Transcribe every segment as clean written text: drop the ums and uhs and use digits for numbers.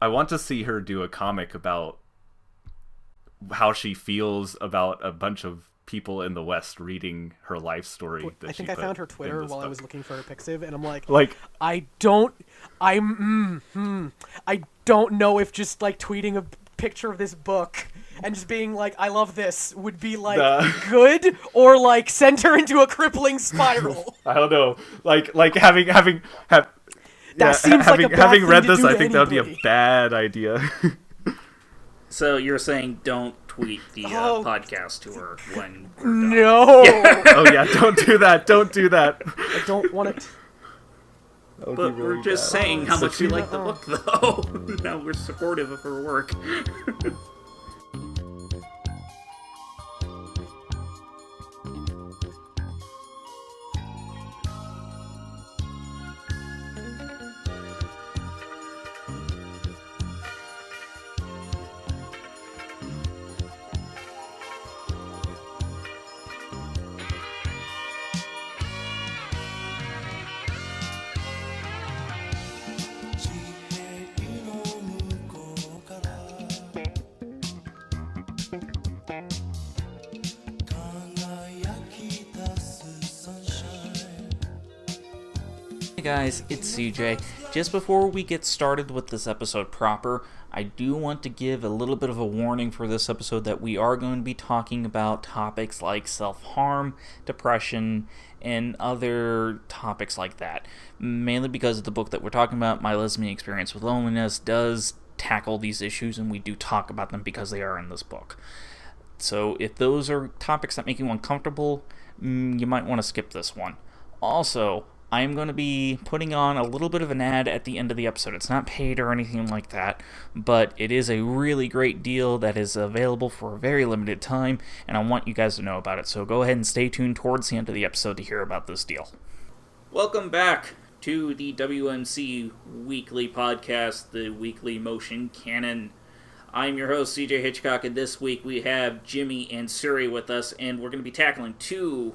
I want to see her do a comic about how she feels about a bunch of people in the West reading her life story. I think I found her Twitter while I was looking for a Pixiv, and I'm like, I don't know if just like tweeting a picture of this book and just being like, I love this, would be like good, or like send her into a crippling spiral. I don't know. Like having seems like a bad having thing read to this, do I to think that would be a anybody. bad idea. So you're saying don't tweet the podcast to her when we're done. No. Oh yeah, don't do that. Don't do that. I don't want it. But we're just saying how much we like the book, though. Now we're supportive of her work. Hey guys, it's CJ. Just before we get started with this episode proper, I do want to give a little bit of a warning for this episode that we are going to be talking about topics like self-harm, depression, and other topics like that. Mainly because the book that we're talking about, My Lesbian Experience with Loneliness, does tackle these issues, and we do talk about them because they are in this book. So if those are topics that make you uncomfortable, you might want to skip this one. Also, I am going to be putting on a little bit of an ad at the end of the episode. It's not paid or anything like that, but it is a really great deal that is available for a very limited time, and I want you guys to know about it. So go ahead and stay tuned towards the end of the episode to hear about this deal. Welcome back to the WMC Weekly Podcast, the Weekly Motion Canon. I'm your host, CJ Hitchcock, and this week we have Jimmy and Suri with us, and we're going to be tackling two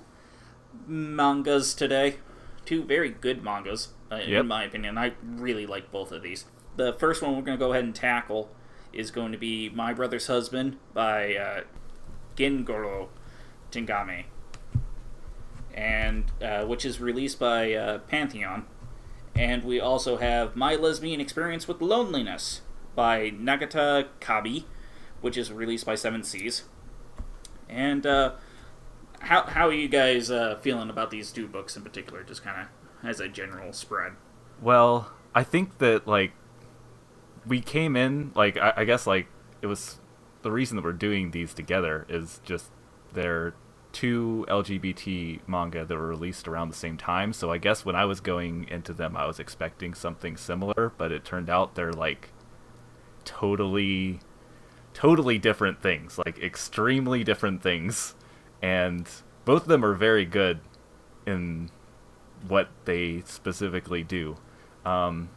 mangas today. Two very good mangas, in my opinion. I really like both of these. The first one we're going to go ahead and tackle is going to be My Brother's Husband by Gengoro Tingame, and which is released by Pantheon. And we also have My Lesbian Experience with Loneliness by Nagata Kabi, which is released by Seven Seas. And How are you guys feeling about these two books in particular, just kind of as a general spread? Well, I think that, like, we came in, like, I guess, like, it was the reason that we're doing these together is just they're two LGBT manga that were released around the same time, so I guess when I was going into them, I was expecting something similar, but it turned out they're, like, totally different things, like, extremely different things. And both of them are very good in what they specifically do. I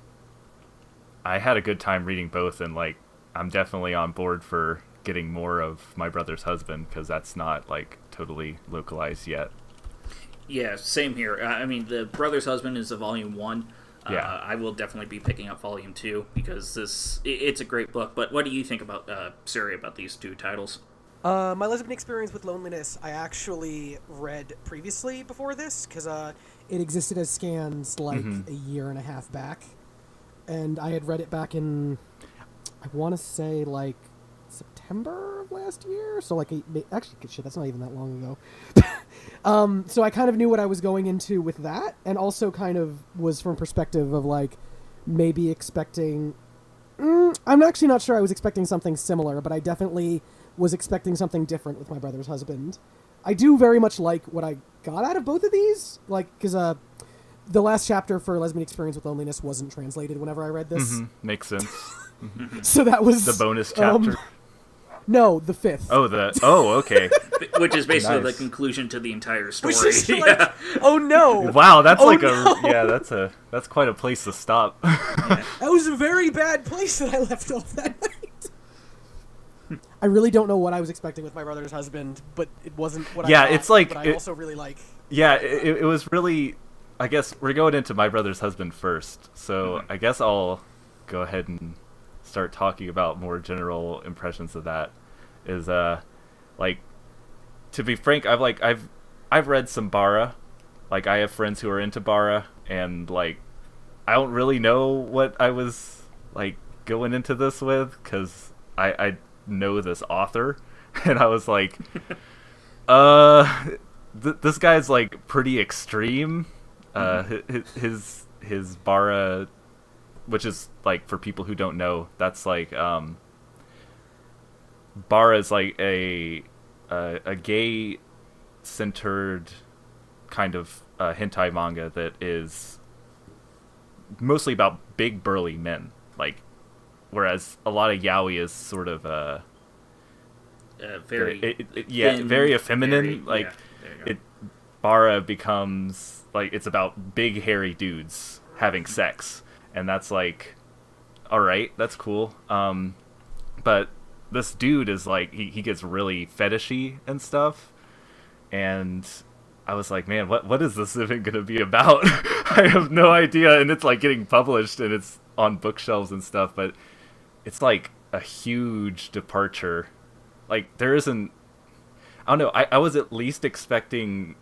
had a good time reading both, and like I'm definitely on board for getting more of My Brother's Husband, because that's not like totally localized yet. Yeah, same here. I mean, The Brother's Husband is a volume 1. Yeah. I will definitely be picking up volume 2 because it's a great book. But what do you think about Suri, about these two titles? My Lesbian Experience with Loneliness, I actually read previously before this, because it existed as scans like a year and a half back. And I had read it back in, I want to say, like, September of last year? So, like, actually, shit, that's not even that long ago. So I kind of knew what I was going into with that, and also kind of was from perspective of, like, maybe expecting... I'm actually not sure I was expecting something similar, but I definitely was expecting something different with My Brother's Husband. I do very much like what I got out of both of these, like, because the last chapter for Lesbian Experience with Loneliness wasn't translated whenever I read this. Makes sense. So that was... The bonus chapter? No, the fifth. Okay. Which is basically Nice. the conclusion to the entire story. Which is like, oh no! Wow, that's no. that's quite a place to stop. That was a very bad place that I left off that night. I really don't know what I was expecting with My Brother's Husband, but it wasn't what I thought. It's like... But I also really like... Yeah, it was really... I guess we're going into My Brother's Husband first, so I guess I'll go ahead and start talking about more general impressions of that, is like, to be frank, I've read some bara. Like, I have friends who are into bara, and like, I don't really know what I was like going into this with, because I know this author, and I was like, this guy's like pretty extreme. His bara, which is like, for people who don't know, that's like bara is like a gay centered kind of hentai manga that is mostly about big burly men, like, whereas a lot of yaoi is sort of very very effeminate. Like, yeah, there you go. bara becomes like, it's about big hairy dudes having sex, and that's like, all right, that's cool. But this dude is like, he gets really fetishy and stuff, and I was like, man, what is this even gonna be about? I have no idea. And it's like getting published, and it's on bookshelves and stuff, but it's like a huge departure. Like, there isn't, I don't know, I was at least expecting,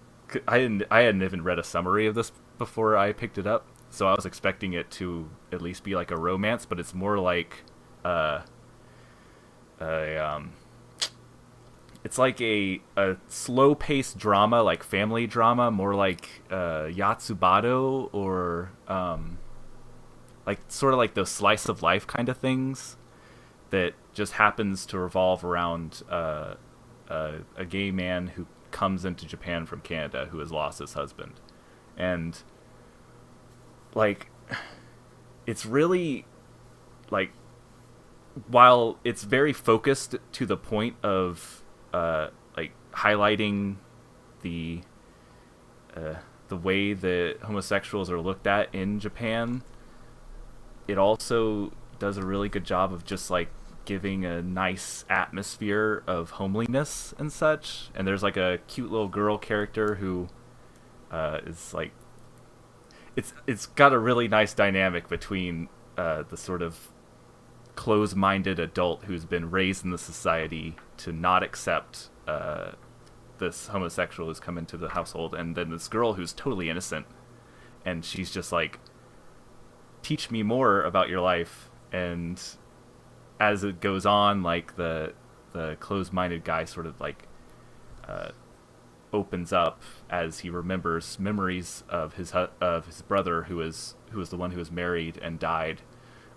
I hadn't even read a summary of this before I picked it up, so I was expecting it to at least be like a romance, but it's more like it's like a slow-paced drama, like family drama, more like Yatsubado, or like sort of like those slice of life kind of things that just happens to revolve around a gay man who comes into Japan from Canada who has lost his husband. And like, it's really like, while it's very focused to the point of like highlighting the way that homosexuals are looked at in Japan, it also does a really good job of just like giving a nice atmosphere of homeliness and such. And there's like a cute little girl character who is like, it's got a really nice dynamic between the sort of close-minded adult who's been raised in the society to not accept this homosexual who's come into the household, and then this girl who's totally innocent, and she's just like, teach me more about your life. And as it goes on, like, the closed-minded guy sort of like opens up as he remembers memories of his brother, who was the one who was married and died,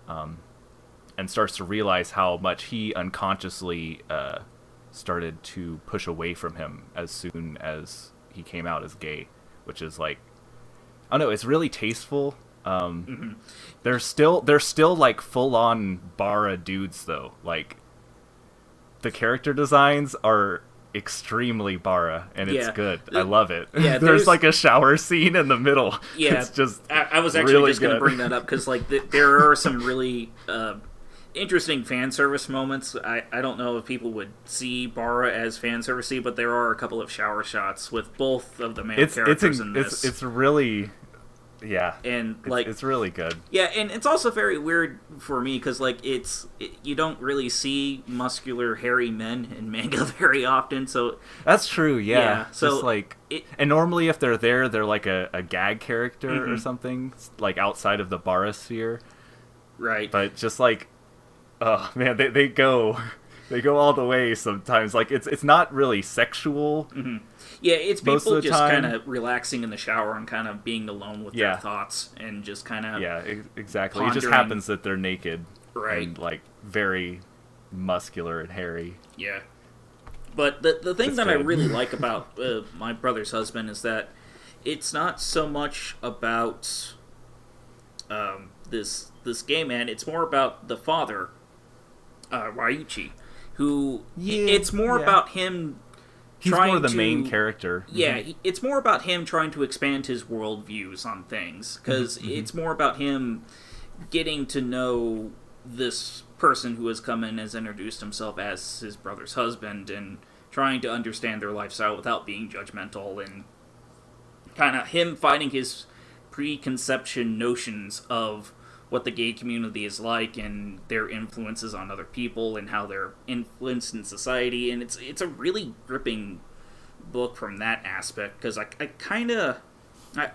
and starts to realize how much he unconsciously started to push away from him as soon as he came out as gay, which is like, I don't know, it's really tasteful. They're still like full on bara dudes though. Like, the character designs are extremely bara, and it's good. I love it. Yeah, there's like a shower scene in the middle. Yeah, it's just I was actually really just going to bring that up, because like there are some really interesting fan service moments. I don't know if people would see bara as fan servicey, but there are a couple of shower shots with both of the male characters in this. It's really, yeah, and like it's really good. Yeah, and it's also very weird for me because like you don't really see muscular hairy men in manga very often. So that's true. Yeah. So just like, and normally if they're there, they're like a gag character or something, like outside of the bara sphere. Right. But just like, oh man, they go all the way sometimes. Like, it's not really sexual. Yeah, it's people just kind of relaxing in the shower and kind of being alone with their thoughts and just kind of exactly. pondering. It just happens that they're naked, right? And like very muscular and hairy. Yeah. But the thing that I really like about My Brother's Husband is that it's not so much about this gay man. It's more about the father, Ryuichi, who it's more about him. He's more the main character. Yeah, it's more about him trying to expand his worldviews on things, because it's more about him getting to know this person who has come in, has introduced himself as his brother's husband, and trying to understand their lifestyle without being judgmental, and kind of him fighting his preconception notions of what the gay community is like and their influences on other people and how they're influenced in society. And it's a really gripping book from that aspect, because I kind of I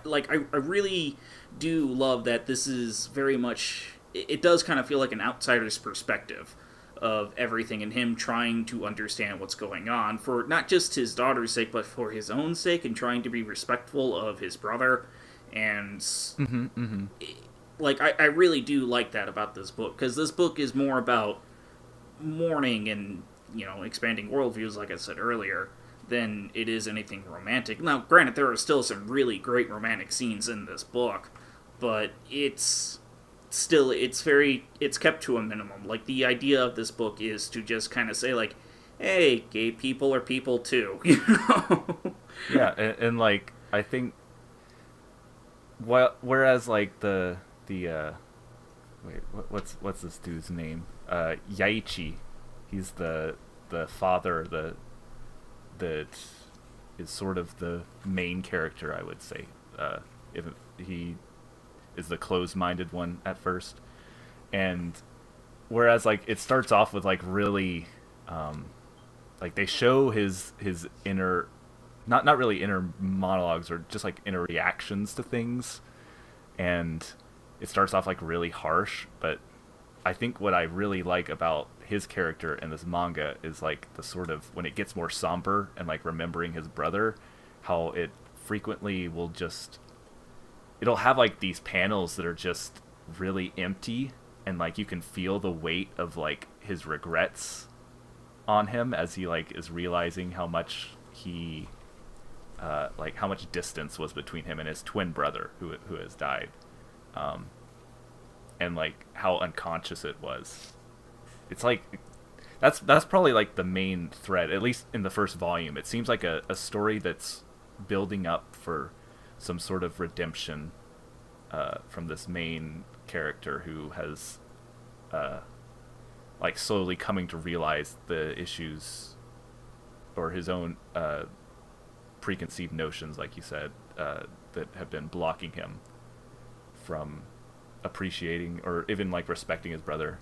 really do love that this is very much, it does kind of feel like an outsider's perspective of everything, and him trying to understand what's going on for not just his daughter's sake but for his own sake, and trying to be respectful of his brother. And I really do like that about this book, because this book is more about mourning and, expanding worldviews, like I said earlier, than it is anything romantic. Now, granted, there are still some really great romantic scenes in this book, but it's kept to a minimum. Like, the idea of this book is to just kind of say, like, hey, gay people are people too, Yeah, and like, I think, whereas, like, what's this dude's name? Yaichi, he's the father, that is sort of the main character, I would say. If he is the closed-minded one at first, and whereas, like, it starts off with, like, really, like, they show his inner, not really inner monologues, or just, like, inner reactions to things, and it starts off, like, really harsh. But I think what I really like about his character in this manga is, like, the sort of, when it gets more somber and, like, remembering his brother, how it frequently will just, it'll have, like, these panels that are just really empty, and, like, you can feel the weight of, like, his regrets on him as he, like, is realizing how much he how much distance was between him and his twin brother who has died, and, like, how unconscious it was. It's like, that's probably, like, the main thread, at least in the first volume. It seems like a story that's building up for some sort of redemption from this main character who has like, slowly coming to realize the issues, or his own preconceived notions, like you said, that have been blocking him from appreciating or even, like, respecting his brother.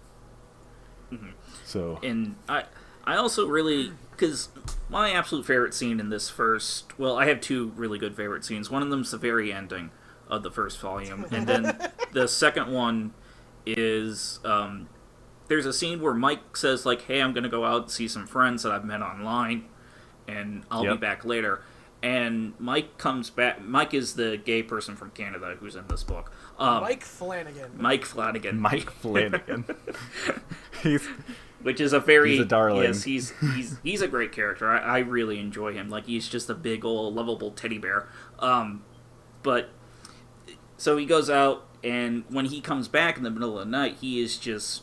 Mm-hmm. So, and I also really, because my absolute favorite scene in this first, well, I have two really good favorite scenes. One of them's the very ending of the first volume, and then the second one is, there's a scene where Mike says, like, hey, I'm going to go out and see some friends that I've met online, and I'll be back later. And Mike comes back. Mike is the gay person from Canada who's in this book. Mike Flanagan. Mike Flanagan. Which is a very... He's a darling. Yes, he's a great character. I really enjoy him. Like, he's just a big old lovable teddy bear. But, so he goes out, and when he comes back in the middle of the night, he is just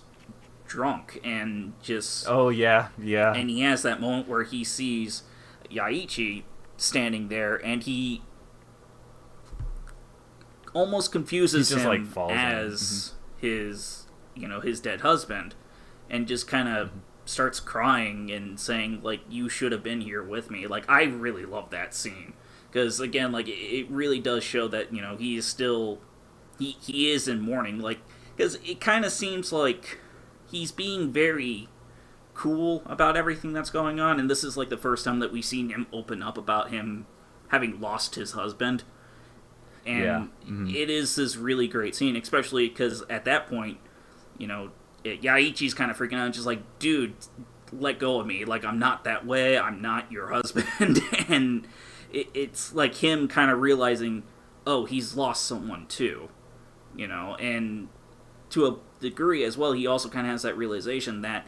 drunk and just... Oh, yeah. And he has that moment where he sees Yaichi standing there, and he almost confuses just, him, like, falls as his dead husband, and just kind of starts crying and saying, like, you should have been here with me. Like, I really love that scene, because, again, like, it really does show that, he is still, he is in mourning, like, because it kind of seems like he's being very cool about everything that's going on, and this is, like, the first time that we've seen him open up about him having lost his husband. And it is this really great scene, especially because at that point, Yaichi's kind of freaking out, just like, dude, let go of me, like, I'm not that way, I'm not your husband. And it's like him kind of realizing, oh, he's lost someone too, and to a degree as well, he also kind of has that realization that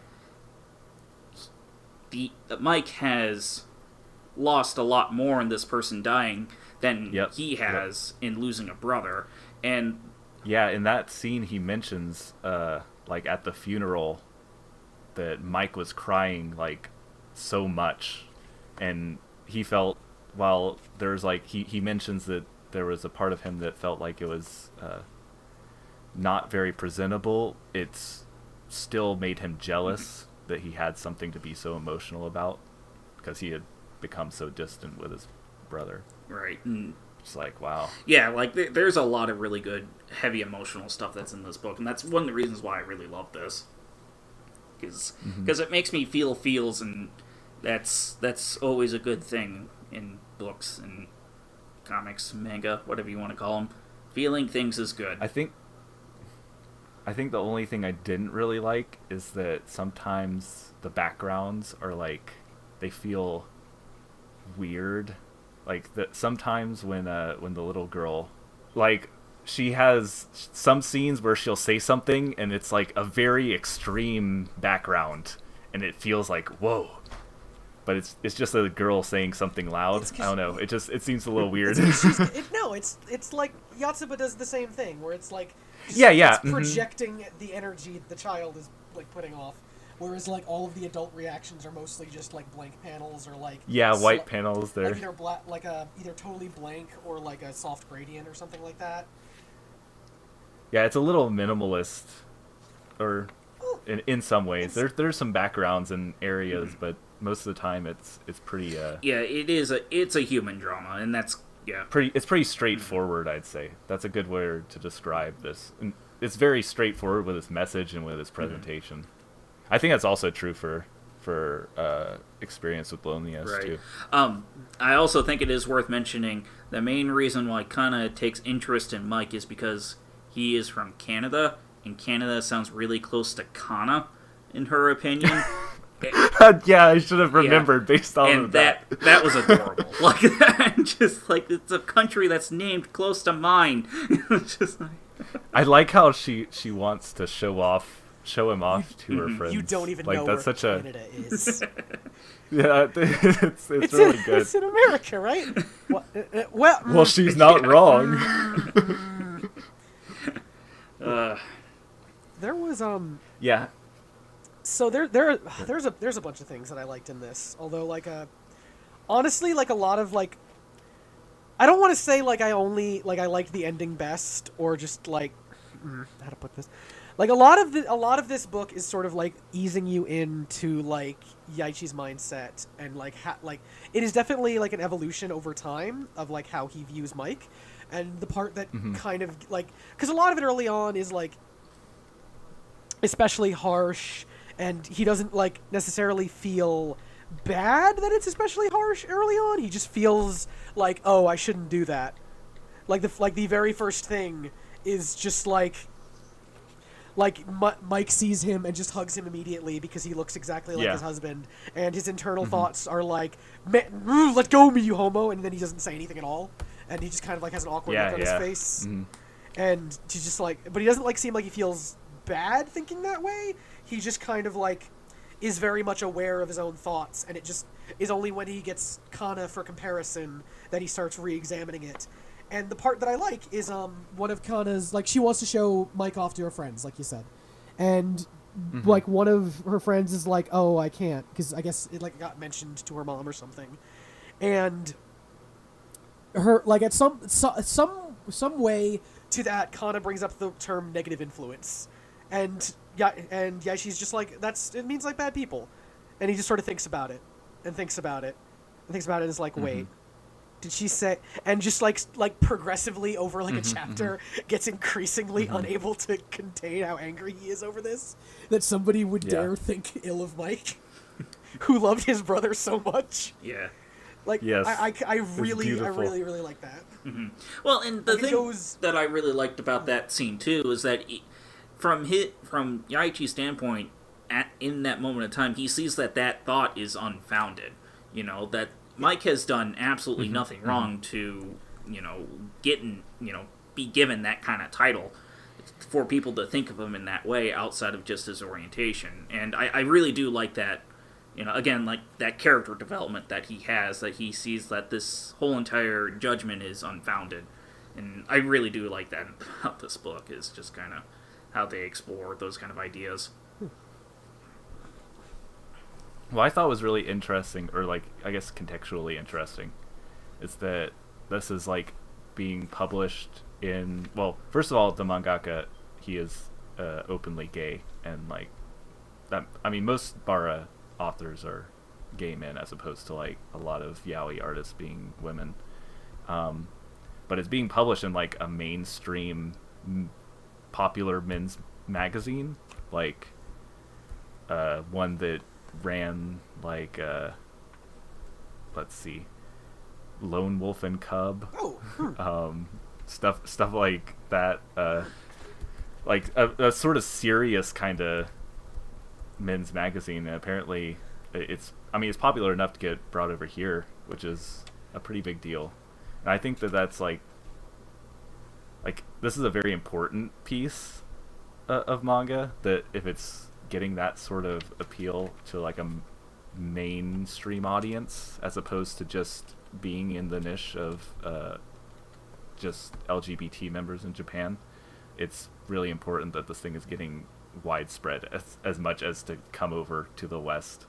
Mike has lost a lot more in this person dying than he has in losing a brother. And yeah, in that scene he mentions, like, at the funeral, that Mike was crying, like, so much, and he felt, while there's, like, he mentions that there was a part of him that felt like it was not very presentable, it's still made him jealous that he had something to be so emotional about, because he had become so distant with his brother. Right. And It's like, wow. Yeah, like there's a lot of really good, heavy emotional stuff that's in this book, and that's one of the reasons why I really love this. Because it makes me feel feels, and that's always a good thing in books and comics, manga, whatever you want to call them. Feeling things is good. I think the only thing I didn't really like is that sometimes the backgrounds are like, they feel weird. Like that sometimes when the little girl, like, she has some scenes where she'll say something and it's like a very extreme background and it feels like, whoa. But it's just a girl saying something loud. I don't know. It seems a little weird. It's like Yotsuba does the same thing, where it's like it's projecting the energy the child is like putting off, whereas like all of the adult reactions are mostly just like blank panels or like white panels there. Like either either totally blank or like a soft gradient or something like that. Yeah, it's a little minimalist, or in some ways. There's some backgrounds and areas, but most of the time it's pretty. Yeah, it's a human drama, and that's It's pretty straightforward, I'd say. That's a good word to describe this. And it's very straightforward with its message and with its presentation. I think that's also true for Experience with Loneliness too. I also think it is worth mentioning the main reason why Kana takes interest in Mike is because he is from Canada, and Canada sounds really close to Kana, in her opinion. Yeah, I should have remembered based on that. That was adorable. Like that, just like it's a country that's named close to mine. Just like... I like how she wants to show him off to her friends. You don't even like, know that's where such Canada is. Yeah, it's really good. It's in America, right? Well, she's not wrong. There was Yeah. So there's a bunch of things that I liked in this. Although honestly, like a lot of like, I don't want to say like I liked the ending best, or just like how to put this. Like a lot of this book is sort of like easing you into like Yaichi's mindset, and like it is definitely like an evolution over time of like how he views Mike, and the part that kind of like, because a lot of it early on is like especially harsh, and he doesn't like necessarily feel bad that it's especially harsh early on. He just feels like, oh, I shouldn't do that. Like the very first thing is just like Mike sees him and just hugs him immediately because he looks exactly like his husband, and his internal thoughts are like, let go of me, you homo, and then he doesn't say anything at all, and he just kind of like has an awkward look on his face, and he's just like, but he doesn't like seem like he feels bad thinking that way. He just kind of like is very much aware of his own thoughts, and it just is only when he gets Kana for comparison that he starts re-examining it. And the part that I like is one of Kana's, like, she wants to show Mike off to her friends, like you said, and like one of her friends is like, oh, I can't, because I guess it like got mentioned to her mom or something, and her like at some way to that, Kana brings up the term negative influence, and she's just like, it means like bad people, and he just sort of thinks about it and is like, wait, did she say? And just like progressively over like a chapter gets increasingly unable to contain how angry he is over this, that somebody would dare think ill of Mike, who loved his brother so much. Yeah. Like, yes, I really like that. Well, and the thing that I really liked about that scene too is that from Yaichi's standpoint, in that moment of time, he sees that thought is unfounded. You know, that Mike has done absolutely nothing wrong to, be given that kind of title, for people to think of him in that way outside of just his orientation. And I really do like that, again, like that character development that he has, that he sees that this whole entire judgment is unfounded. And I really do like that about this book, is just kind of how they explore those kind of ideas. What I thought was really interesting, or like, I guess contextually interesting, is that this is like being published in, well, first of all, the mangaka, he is openly gay, and like that, I mean, most Bara authors are gay men as opposed to like a lot of yaoi artists being women. but it's being published in like a mainstream popular men's magazine, like one that ran like let's see, Lone Wolf and Cub. Stuff like that, like a sort of serious kind of men's magazine. And apparently it's popular enough to get brought over here, which is a pretty big deal. And I think that that's like this is a very important piece of manga, that if it's getting that sort of appeal to like a mainstream audience as opposed to just being in the niche of just LGBT members in Japan, it's really important that this thing is getting widespread as much as to come over to the West.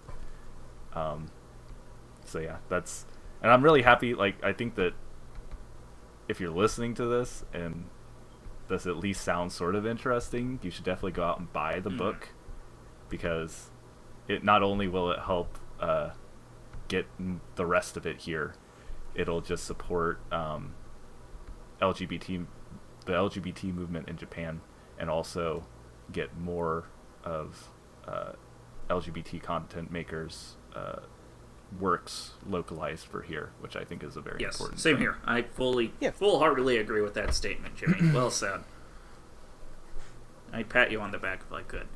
So yeah, and I'm really happy. Like, I think that if you're listening to this and this at least sounds sort of interesting, you should definitely go out and buy the book, because it not only will it help get the rest of it here, it'll just support the LGBT movement in Japan, and also get more of LGBT content makers works localized for here, which I think is a very important same thing. here. I full-heartedly agree with that statement, Jimmy. Well said. I'd pat you on the back if I could.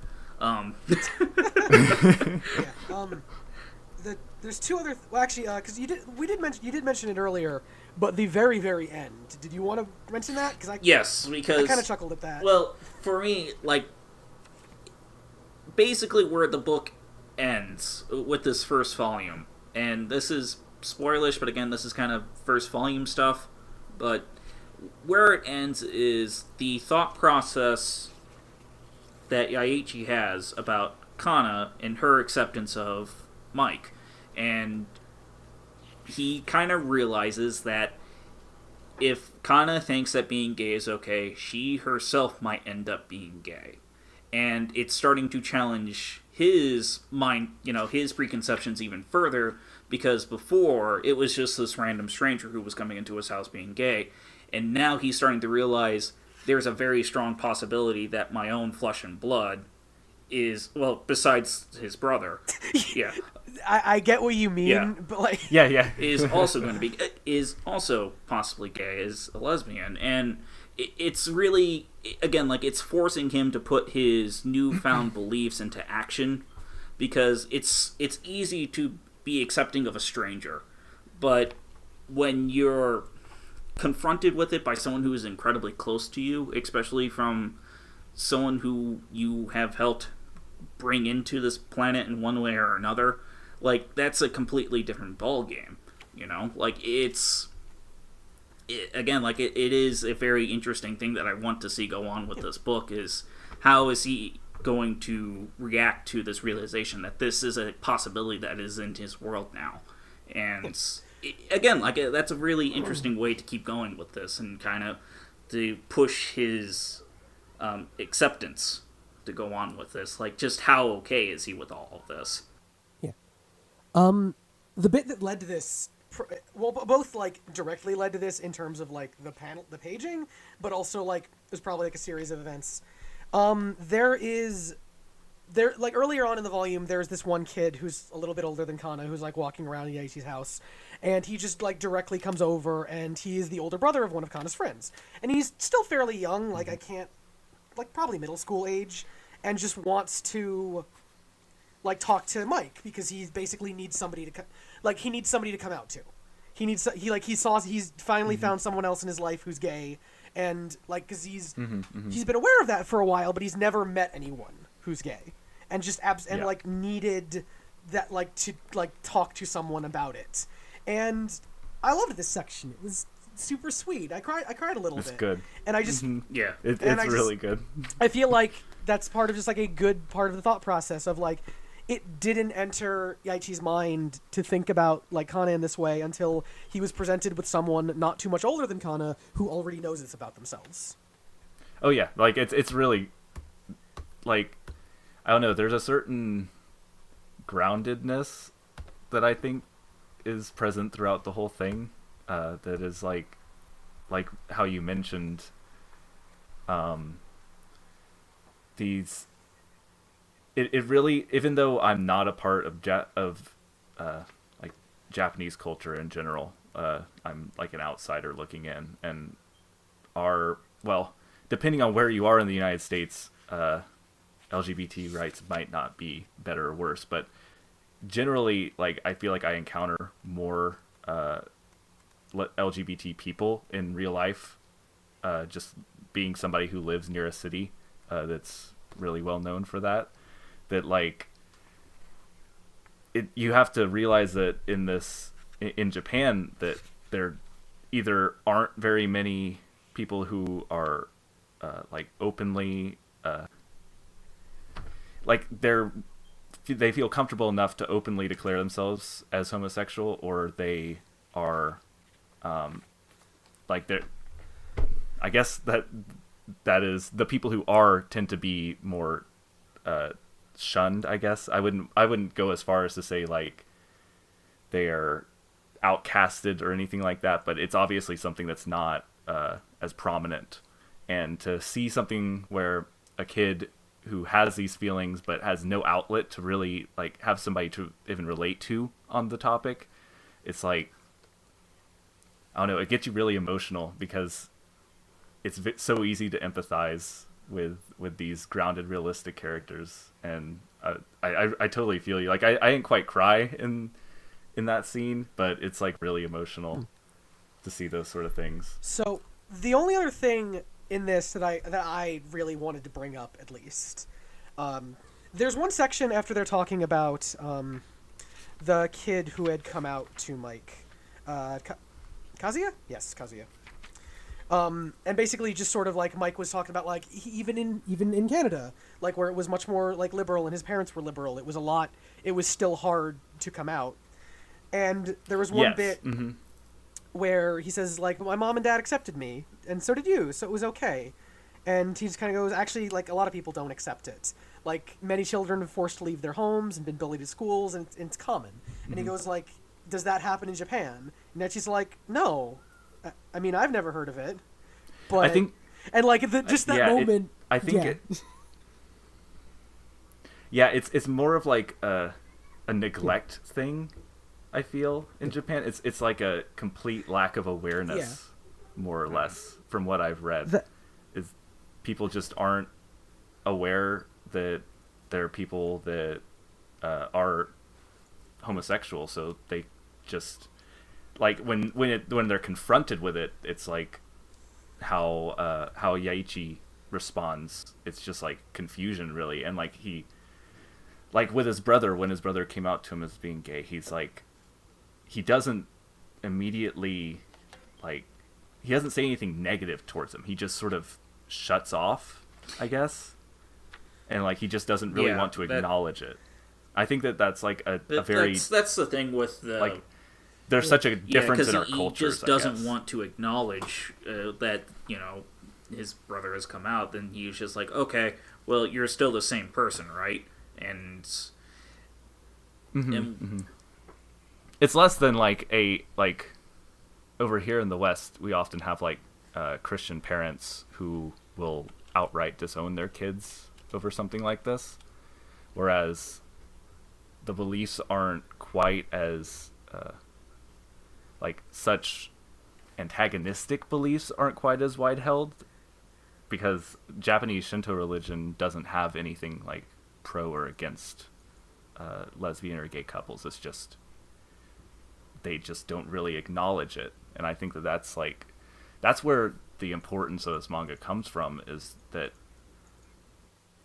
There's two other because you did mention it earlier, but the very, very end, did you want to mention that? Because I kind of chuckled at that. Well, for me, like, basically where the book ends with this first volume, and this is spoilish, but again, this is kind of first volume stuff, but where it ends is the thought process that Yaichi has about Kana and her acceptance of Mike. And he kind of realizes that if Kana thinks that being gay is okay, she herself might end up being gay. And it's starting to challenge his mind, his preconceptions even further, because before it was just this random stranger who was coming into his house being gay. And now he's starting to realize there's a very strong possibility that my own flesh and blood is, well, besides his brother, yeah. I get what you mean, but like... Yeah. is also possibly gay, is a lesbian. And it's really, again, like, it's forcing him to put his newfound beliefs into action, because it's easy to be accepting of a stranger, but when you're confronted with it by someone who is incredibly close to you, especially from someone who you have helped bring into this planet in one way or another, like, that's a completely different ballgame, Like, it is a very interesting thing that I want to see go on with this book, is how is he going to react to this realization that this is a possibility that is in his world now. And again, like, that's a really interesting way to keep going with this, and kind of to push his acceptance to go on with this. Like, just how okay is he with all of this? Yeah. The bit that led to this, both like directly led to this in terms of like the paging, but also like there's probably like a series of events. There like earlier on in the volume, there's this one kid who's a little bit older than Kana, who's like walking around Yaichi's house, and he just like directly comes over, and he is the older brother of one of Kana's friends, and he's still fairly young, like probably middle school age, and just wants to like talk to Mike, because he basically needs somebody to he needs somebody to come out to. He's finally found someone else in his life who's gay, and like, because he's been aware of that for a while, but he's never met anyone who's gay, and just like needed that, like, to like talk to someone about it. And I loved this section. It was super sweet. I cried a little bit. It's good. And I just it's really good. I feel like that's part of just like a good part of the thought process of like, it didn't enter Yaichi's mind to think about like Kana in this way until he was presented with someone not too much older than Kana who already knows this about themselves. Oh yeah, like it's really, like, I don't know, there's a certain groundedness that I think is present throughout the whole thing, that is like, like how you mentioned, these. It really, even though I'm not a part of like Japanese culture in general, I'm like an outsider looking in, and well, depending on where you are in the United States, LGBT rights might not be better or worse, but generally, like, I feel like I encounter more LGBT people in real life, just being somebody who lives near a city that's really well known for that. That, like, you have to realize that in Japan, that there either aren't very many people who are like openly like they feel comfortable enough to openly declare themselves as homosexual, or they are like they're, I guess that is the people who tend to be more shunned. I guess I wouldn't go as far as to say like they are outcasted or anything like that, but it's obviously something that's not as prominent. And to see something where a kid who has these feelings but has no outlet to really like have somebody to even relate to on the topic, it's like, I don't know, it gets you really emotional because it's so easy to empathize with these grounded, realistic characters. And I totally feel you. Like, I didn't quite cry in that scene, but it's like really emotional to see those sort of things. So the only other thing in this that I really wanted to bring up, at least, there's one section after they're talking about the kid who had come out to Mike, Kazuya? Yes, Kazuya. And basically just sort of like Mike was talking about, like, even in Canada, like, where it was much more like liberal and his parents were liberal, it was still hard to come out. And there was one bit where he says, like, my mom and dad accepted me, and so did you, so it was okay. And he just kind of goes, actually, like, a lot of people don't accept it. Like, many children are forced to leave their homes and been bullied at schools, and it's common. And he goes, like, does that happen in Japan? And then she's like, no. I mean, I've never heard of it. But I think... And, like, just that moment... It's more of, like, a neglect thing, I feel, in Japan. It's like a complete lack of awareness, more or less, from what I've read. Is people just aren't aware that there are people that are homosexual, so they just, like, when they're confronted with it, it's like how Yaichi responds. It's just like confusion, really. And like like with his brother, when his brother came out to him as being gay, he's like, he doesn't immediately, like, he doesn't say anything negative towards him. He just sort of shuts off, I guess. And, like, he just doesn't really want to acknowledge it. I think that's, like, a very... That's the thing with the... Like, there's such a difference in our cultures, he just doesn't want to acknowledge that, you know, his brother has come out. Then he's just like, okay, well, you're still the same person, right? And... It's less than, like, over here in the West, we often have, like, Christian parents who will outright disown their kids over something like this, whereas the beliefs aren't quite as like, such antagonistic beliefs aren't quite as wide held, because Japanese Shinto religion doesn't have anything like pro or against lesbian or gay couples. It's just they just don't really acknowledge it. And I think that's where the importance of this manga comes from, is that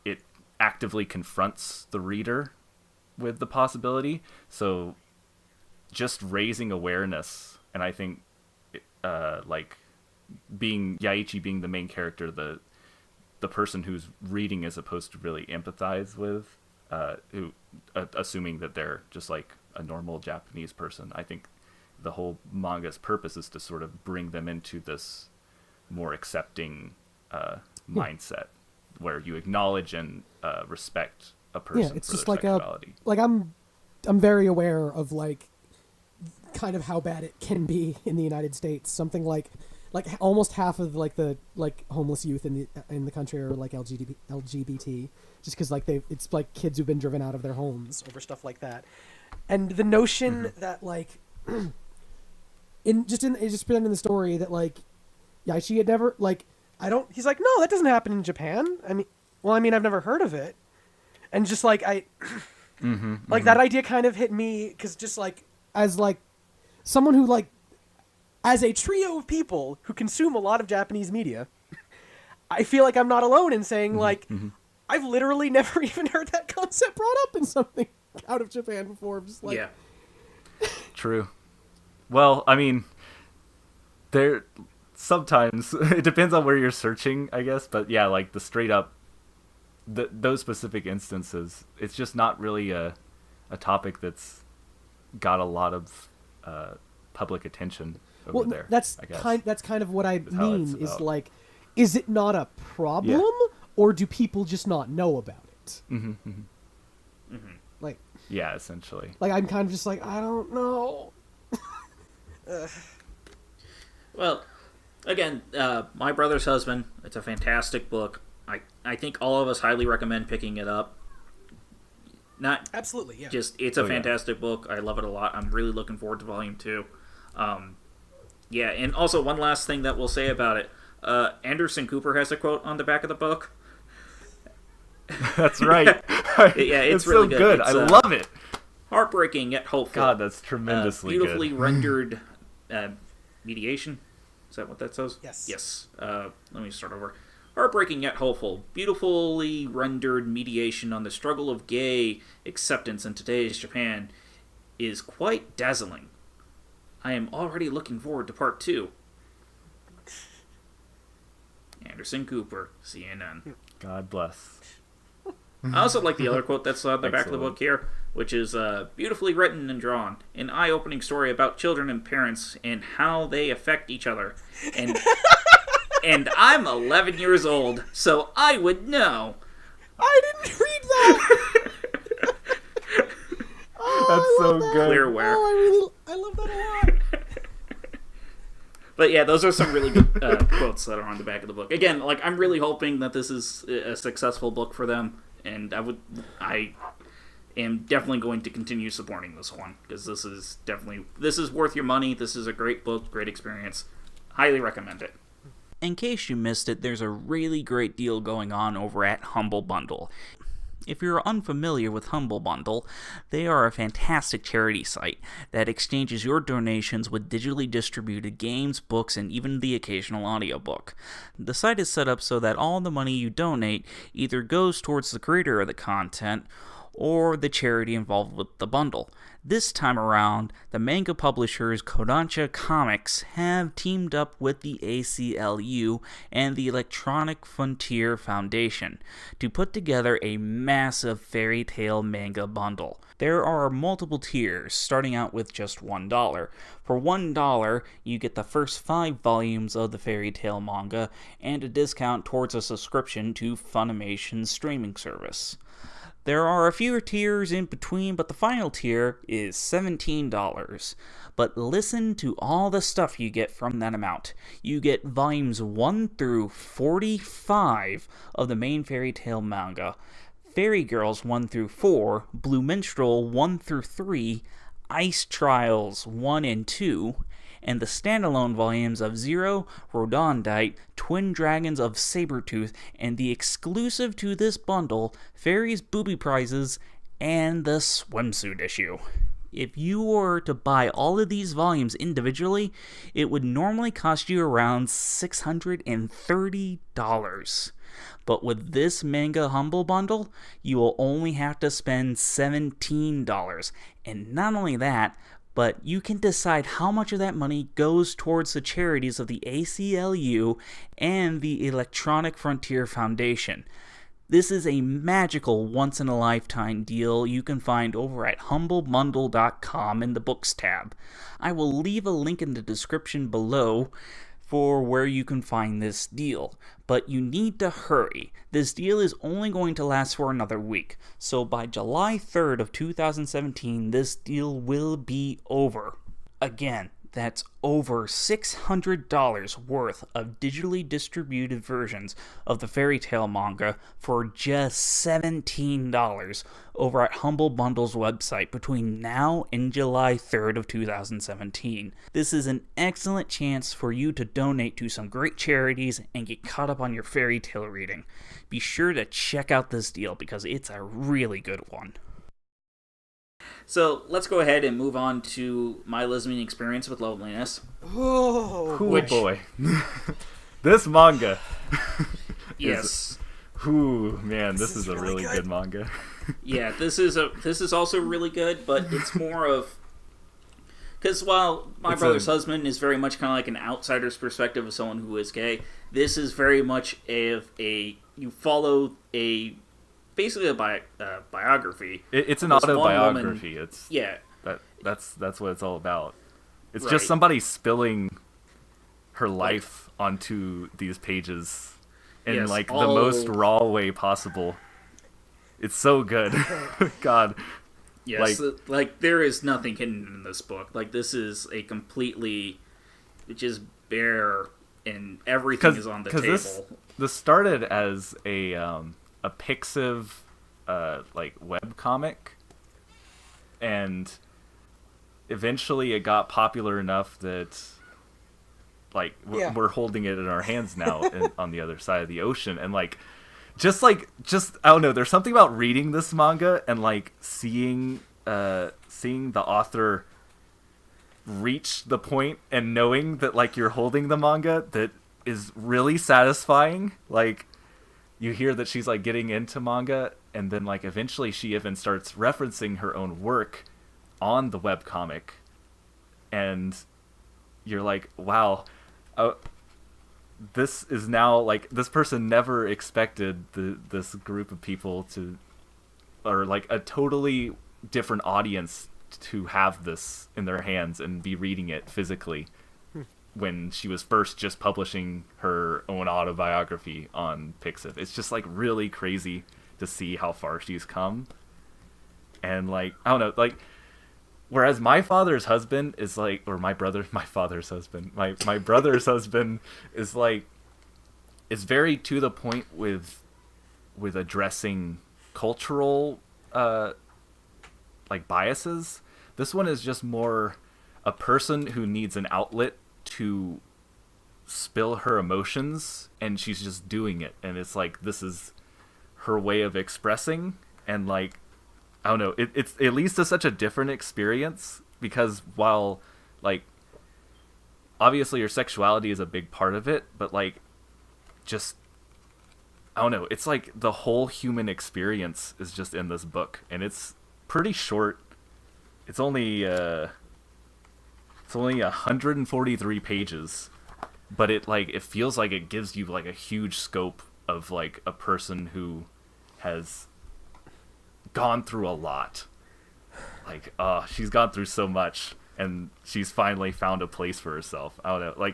it actively confronts the reader with the possibility. So just raising awareness, and I think like Yaichi being the main character, the person who's reading is supposed to really empathize with, assuming that they're just like a normal Japanese person. I think the whole manga's purpose is to sort of bring them into this more accepting mindset, where you acknowledge and respect a person it's for just their like sexuality. I'm very aware of, like, kind of how bad it can be in the United States. Something like like almost half of like the like homeless youth in the country are like LGBT, just because like it's like kids who've been driven out of their homes over stuff like that, and the notion that like it's just presented in the story that like she had never like he's like, no, that doesn't happen in Japan. I mean I've never heard of it, and just like that idea kind of hit me because just like as like someone who like as a trio of people who consume a lot of Japanese media, I feel like I'm not alone in saying like I've literally never even heard that concept brought up in something out of Japan before. I'm just like, yeah, true. Well, I mean, there sometimes it depends on where you're searching, I guess. But yeah, like the straight up, those specific instances, it's just not really a topic that's got a lot of public attention over there. That's I guess. that's kind of what I That's how it's mean is about. like, is it not a problem, or do people just not know about it? Like, yeah, essentially. like I'm kind of just like, I don't know. Well, again, My Brother's Husband, it's a fantastic book. I think all of us highly recommend picking it up. Not Absolutely, yeah. just, it's a fantastic book. I love it a lot. I'm really looking forward to Volume 2. Yeah, and also one last thing that we'll say about it. Anderson Cooper has a quote on the back of the book. That's right. Yeah, it's really really so good. good. It's, I love it. Heartbreaking yet hopeful. God, that's tremendously beautifully good. rendered mediation. Is that what that says? Yes. Yes. Let me start over. Heartbreaking yet hopeful. Beautifully rendered mediation on the struggle of gay acceptance in today's Japan is quite dazzling. I am already looking forward to part 2. Anderson Cooper, CNN. God bless. I also like the other quote that's on the back of the book here, which is beautifully written and drawn. An eye-opening story about children and parents and how they affect each other. And and I'm 11 years old, so I would know. I didn't read that. That's so good. Clearware. I love that a lot. But yeah, those are some really good quotes that are on the back of the book. Again, like I'm really hoping that this is a successful book for them, and I am definitely going to continue supporting this one because this is worth your money. This is a great book, great experience. Highly recommend it. In case you missed it, there's a really great deal going on over at Humble Bundle. If you're unfamiliar with Humble Bundle, they are a fantastic charity site that exchanges your donations with digitally distributed games, books, and even the occasional audiobook. The site is set up so that all the money you donate either goes towards the creator of the content or the charity involved with the bundle. This time around, the manga publishers Kodansha Comics have teamed up with the ACLU and the Electronic Frontier Foundation to put together a massive fairy tale manga bundle. There are multiple tiers, starting out with just $1. For $1, you get the first 5 volumes of the fairy tale manga and a discount towards a subscription to Funimation's streaming service. There are a few tiers in between, but the final tier is $17. But listen to all the stuff you get from that amount. You get volumes 1 through 45 of the main fairy tale manga, Fairy Girls 1 through 4, Blue Minstrel 1 through 3, Ice Trials 1 and 2, and the standalone volumes of Zero, Rodondite, Twin Dragons of Sabretooth, and the exclusive to this bundle, Fairies Booby Prizes, and the swimsuit issue. If you were to buy all of these volumes individually, it would normally cost you around $630. But with this manga Humble Bundle, you will only have to spend $17. And not only that, but you can decide how much of that money goes towards the charities of the ACLU and the Electronic Frontier Foundation. This is a magical once-in-a-lifetime deal you can find over at humblebundle.com in the Books tab. I will leave a link in the description below for where you can find this deal, but you need to hurry. This deal is only going to last for another week, so by July 3rd of 2017, this deal will be over. Again, that's over $600 worth of digitally distributed versions of the fairy tale manga for just $17 over at Humble Bundle's website between now and July 3rd of 2017. This is an excellent chance for you to donate to some great charities and get caught up on your fairy tale reading. Be sure to check out this deal because it's a really good one. So let's go ahead and move on to my lesbian experience with loneliness. Oh, boy. This manga. Yes. Man, this is a really good. good manga. Yeah, this is also really good, but it's more of, because while my brother's husband is very much kind of like an outsider's perspective of someone who is gay, this is very much you follow basically a biography. It's an autobiography. That's what it's all about. It's just somebody spilling her life onto these pages in the most raw way possible. It's so good. God. Yes, like there is nothing hidden in this book. Like this is a completely just bare, and everything is on the table. This started as a Pixiv web comic, and eventually it got popular enough that we're holding it in our hands now on the other side of the ocean, and just I don't know, there's something about reading this manga and seeing the author reach the point and knowing that you're holding the manga that is really satisfying. You hear that she's getting into manga, and then eventually she even starts referencing her own work on the webcomic, and you're like, wow, this is now this person never expected this group of people to, or a totally different audience to have this in their hands and be reading it physically. When she was first just publishing her own autobiography on Pixiv. It's just really crazy to see how far she's come. And I don't know, whereas my father's husband is my father's husband, my brother's husband is is very to the point with addressing cultural biases. This one is just more a person who needs an outlet to spill her emotions, and she's just doing it, and it's this is her way of expressing, and I don't know, it's at least such a different experience, because while obviously your sexuality is a big part of it, but just I don't know, it's the whole human experience is just in this book, and it's pretty short. It's only 143 pages, but it feels like it gives you a huge scope of a person who has gone through a lot. She's gone through so much, and she's finally found a place for herself. I don't know,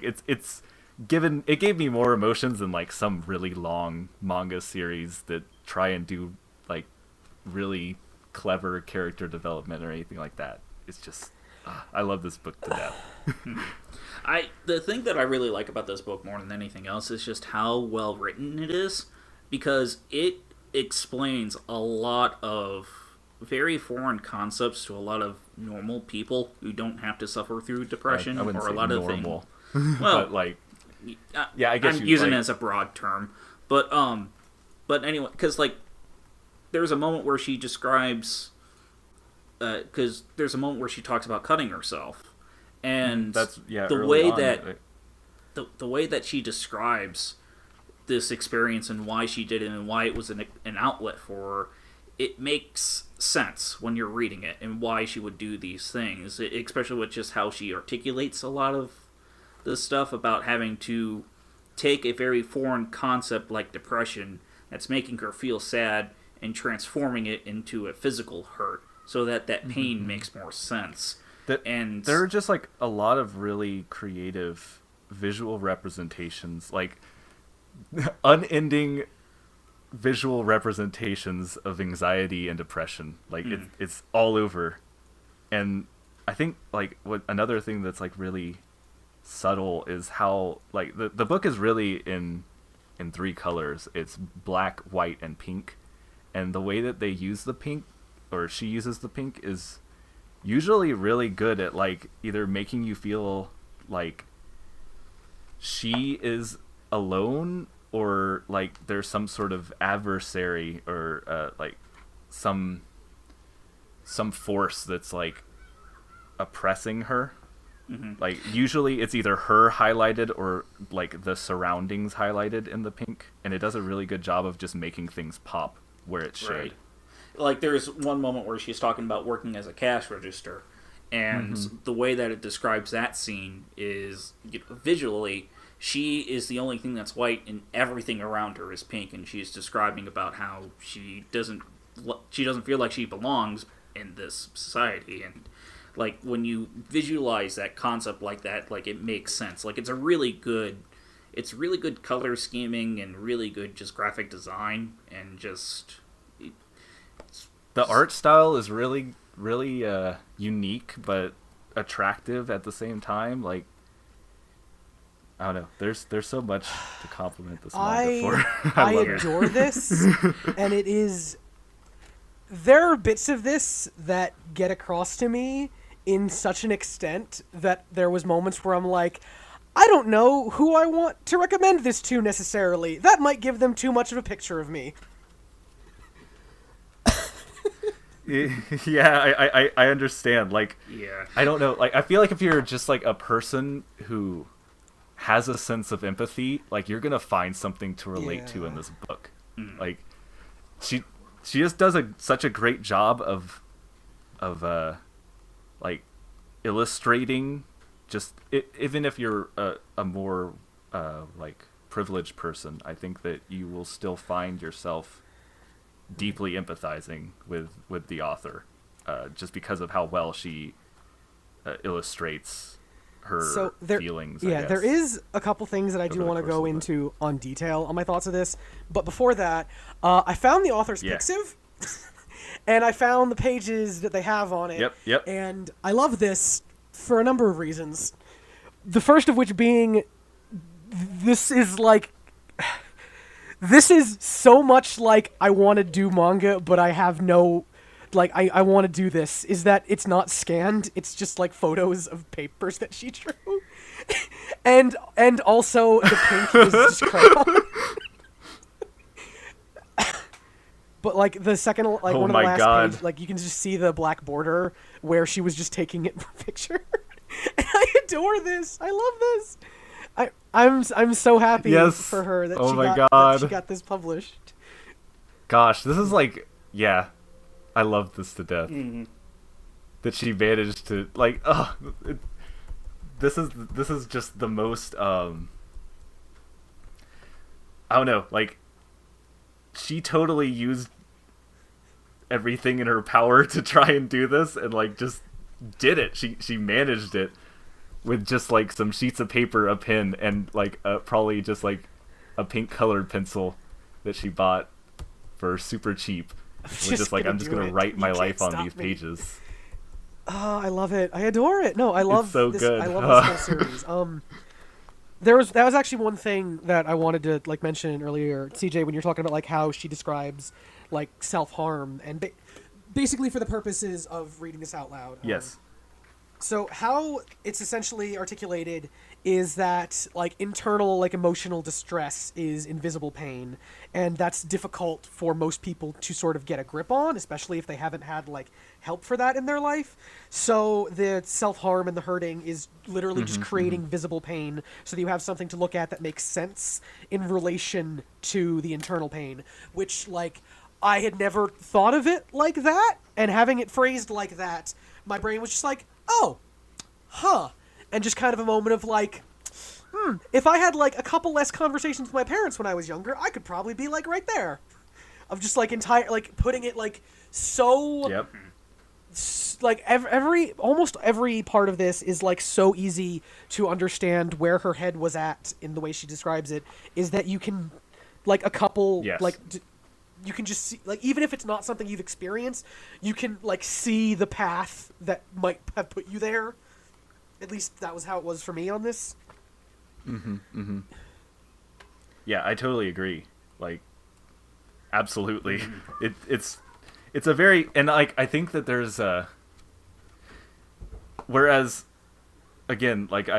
it gave me more emotions than some really long manga series that try and do really clever character development or anything like that. It's just I love this book to death. The thing that I really like about this book more than anything else is just how well written it is, because it explains a lot of very foreign concepts to a lot of normal people who don't have to suffer through depression I wouldn't or a say lot normal. of things. Well, but yeah, I guess I'm using it as a broad term, but anyway, because there's a moment where she describes. Because there's a moment where she talks about cutting herself, and the way that she describes this experience and why she did it and why it was an outlet for her, it makes sense when you're reading it and why she would do these things, especially with just how she articulates a lot of the stuff about having to take a very foreign concept like depression that's making her feel sad and transforming it into a physical hurt, so that pain makes more sense. And there are just a lot of really creative visual representations, unending visual representations of anxiety and depression. It's all over, and I think like what another thing that's like really subtle is how like the book is really in three colors. It's black, white, and pink. And the way that they use the pink, or she uses the pink, is usually really good at like either making you feel like she is alone, or like there's some sort of adversary, or like some force that's like oppressing her. Like usually it's either her highlighted or like the surroundings highlighted in the pink, and it does a really good job of just making things pop where it should. Right. Like there's one moment where she's talking about working as a cash register, and the way that it describes that scene is, you know, visually she is the only thing that's white and everything around her is pink, and she's describing about how she doesn't feel like she belongs in this society. And like when you visualize that concept like that, like it makes sense. Like it's really good color scheming and really good just graphic design, and just the art style is really unique but attractive at the same time. Like I don't know, there's so much to compliment this manga for. I adore this, and it is. There are bits of this that get across to me in such an extent that there was moments where I'm like, I don't know who I want to recommend this to necessarily. That might give them too much of a picture of me. Yeah, I understand. Like, yeah, I don't know. Like, I feel like if you're just like a person who has a sense of empathy, like you're gonna find something to relate to in this book. Like, she just does such a great job of like illustrating. Just even if you're a more like privileged person, I think that you will still find yourself deeply empathizing with the author, just because of how well she illustrates her feelings. Yeah, there is a couple things that I do want to go into on detail on my thoughts of this, but before that, I found the author's Pixiv, and I found the pages that they have on it. Yep. And I love this for a number of reasons. The first of which being, this is so much like I want to do manga, but I have no, like, I want to do this, is that it's not scanned, it's just like photos of papers that she drew. and also the pink is just crayon. But like the second, like one of the last pages, like you can just see the black border where she was just taking it for a picture. And I adore this. I love this. I'm so happy for her that she got this published. Gosh, this is like, yeah, I love this to death. That she managed to like, this is just the most I don't know, like she totally used everything in her power to try and do this, and like just did it. She managed it with just like some sheets of paper, a pen, and like probably just like a pink colored pencil that she bought for super cheap. Just like, I'm just gonna write my life on these pages. Oh, I love it. I adore it. No, I love it's so this. Good. I love this whole series. That was actually one thing that I wanted to like mention earlier, CJ, when you're talking about like how she describes like self-harm, and basically for the purposes of reading this out loud. Yes. So how it's essentially articulated is that like internal like emotional distress is invisible pain, and that's difficult for most people to sort of get a grip on, especially if they haven't had like help for that in their life. So the self-harm and the hurting is literally just creating visible pain, so that you have something to look at that makes sense in relation to the internal pain, which like I had never thought of it like that, and having it phrased like that, my brain was just like, oh, huh. And just kind of a moment of like, if I had like a couple less conversations with my parents when I was younger, I could probably be like right there. Of just like like putting it like so, like almost every part of this is like so easy to understand where her head was at in the way she describes it, is that you can like a couple like you can just see, like, even if it's not something you've experienced, you can, like, see the path that might have put you there. At least that was how it was for me on this. Yeah, I totally agree. Like, absolutely. It's a very, and like, I think that there's whereas, again, like,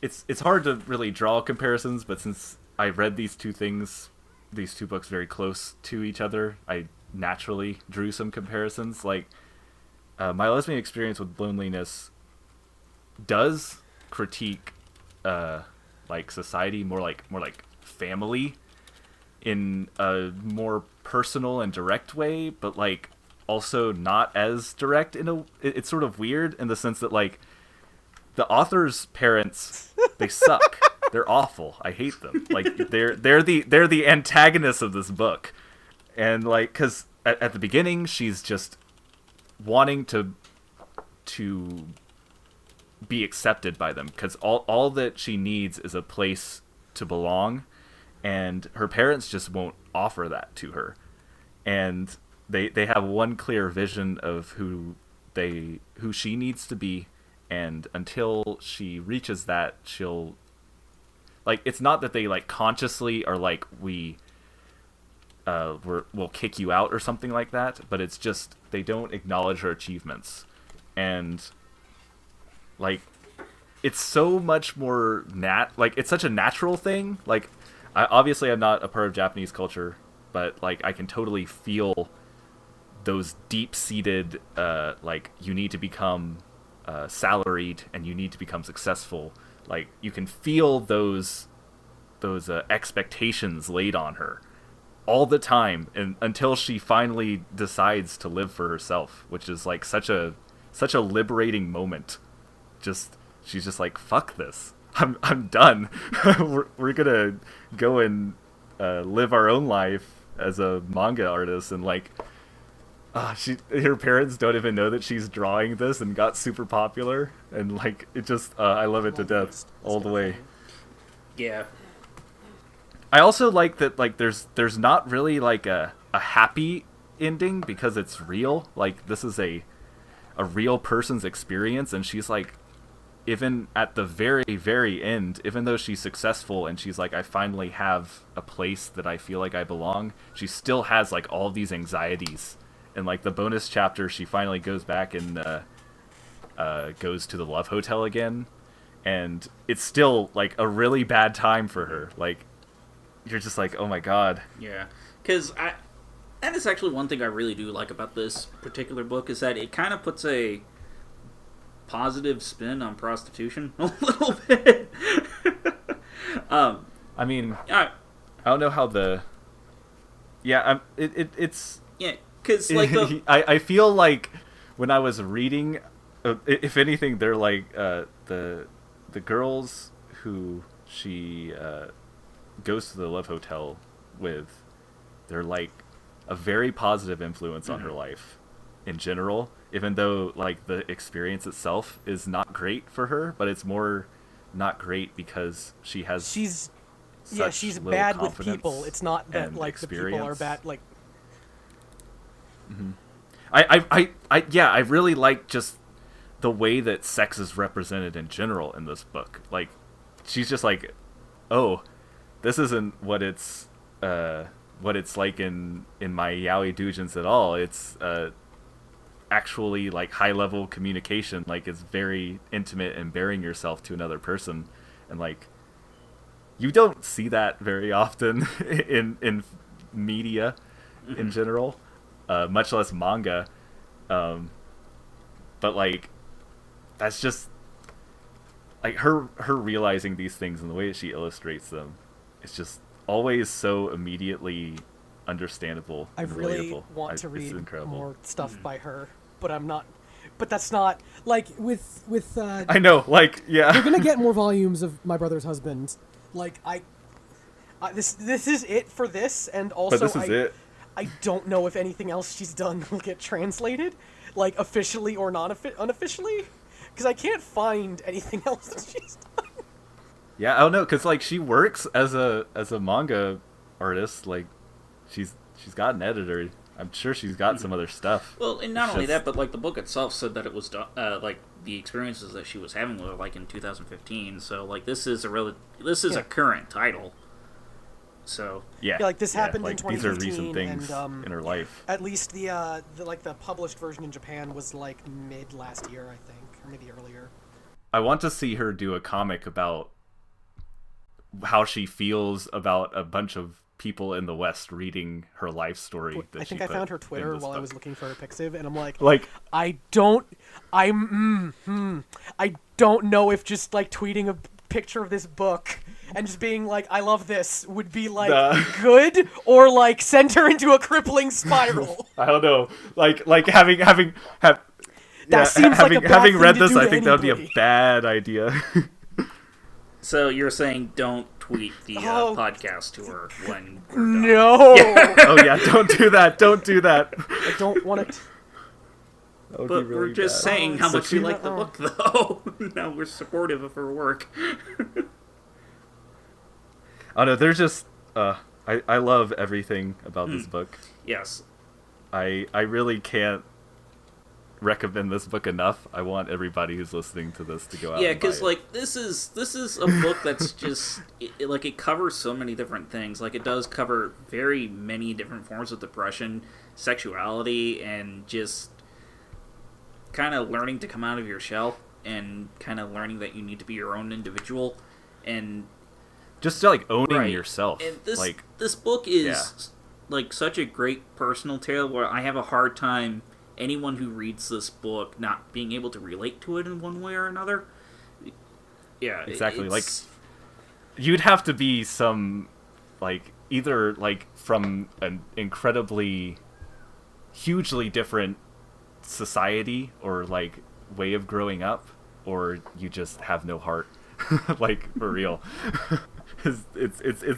it's hard to really draw comparisons, but since I read these two books very close to each other, I naturally drew some comparisons. Like, My Lesbian Experience with Loneliness does critique like society, more like family, in a more personal and direct way, but like also not as direct. It's sort of weird in the sense that, like, the author's parents, they suck. They're awful. I hate them. Like, they're the antagonists of this book. And like, cuz at the beginning she's just wanting to be accepted by them, cuz all that she needs is a place to belong, and her parents just won't offer that to her. And they have one clear vision of who she needs to be, and until she reaches that, she'll, like, it's not that they, like, consciously are like, we'll kick you out or something like that, but it's just they don't acknowledge her achievements. And like, it's so much more like, it's such a natural thing. Like, obviously I'm not a part of Japanese culture, but like, I can totally feel those deep-seated like, you need to become salaried and you need to become successful. Like, you can feel those expectations laid on her all the time, and until she finally decides to live for herself, which is like such a liberating moment. She's just like, fuck this, I'm done. we're gonna go and live our own life as a manga artist, and like, her parents don't even know that she's drawing this and got super popular, and like, it just I love it to death all the way. Yeah. I also like that, like, there's not really like a happy ending, because it's real. Like, this is a real person's experience, and she's like, even at the very, very end, even though she's successful and she's like, I finally have a place that I feel like I belong, she still has like all these anxieties. And like, the bonus chapter, she finally goes back and goes to the Love Hotel again, and it's still like a really bad time for her. Like, you're just like, oh my god. Yeah, because that is actually one thing I really do like about this particular book, is that it kind of puts a positive spin on prostitution a little bit. I mean, I don't know how it's yeah, because like I feel like when I was reading, if anything, they're like the girls who she goes to the Love Hotel with, they're like a very positive influence on her life in general, even though like the experience itself is not great for her, but it's more not great because she's bad with people. It's not that like experience. The people are bad. Like, I really like just the way that sex is represented in general in this book. Like, she's just like, oh, this isn't what it's like in my yaoi doujins at all. It's actually like high level communication. Like, it's very intimate and bearing yourself to another person, and like, you don't see that very often in media in general, much less manga. But like, that's just like her realizing these things and the way that she illustrates them. It's just always so immediately understandable. I really relatable. want to read incredible. More stuff by her, but I'm not. But that's not like with. I know, like, yeah. You're gonna get more volumes of My Brother's Husband. Like, this is it for this, and also but this is it. I don't know if anything else she's done will get translated, like officially or unofficially, because I can't find anything else that she's done. Yeah, I don't know, because like, she works as a manga artist. Like, she's she's got an editor. I'm sure she's got some other stuff. Well, and not only that, but like the book itself said that it was like the experiences that she was having were like in 2015. So like this is a current title. So yeah, like this happened in like, 2015. These are recent things and, in her life. At least the published version in Japan was like mid last year, I think, or maybe earlier. I want to see her do a comic about how she feels about a bunch of people in the West reading her life story. I think I found her Twitter while I was looking for her Pixiv, and I'm like, I don't know if just like tweeting a picture of this book and just being like, I love this would be like good, or like send her into a crippling spiral. I don't know. Like having seems like a bad having thing read to this, do I to think that would be a anybody. bad idea. So you're saying don't tweet the podcast to her when we're done. No. Oh yeah, don't do that. Don't do that. I don't want it. But we're just saying how much we like the book, though. Now we're supportive of her work. Oh no, there's just I love everything about this book. Yes. I really can't recommend this book enough. I want everybody who's listening to this to go out. Yeah, because like this is a book that's just it covers so many different things. Like it does cover very many different forms of depression, sexuality, and just kind of learning to come out of your shell and kind of learning that you need to be your own individual and just like owning yourself. And this book is like such a great personal tale where I have a hard time anyone who reads this book not being able to relate to it in one way or another. Yeah, exactly. Like you'd have to be some like either like from an incredibly hugely different society or like way of growing up, or you just have no heart. Like for real. it's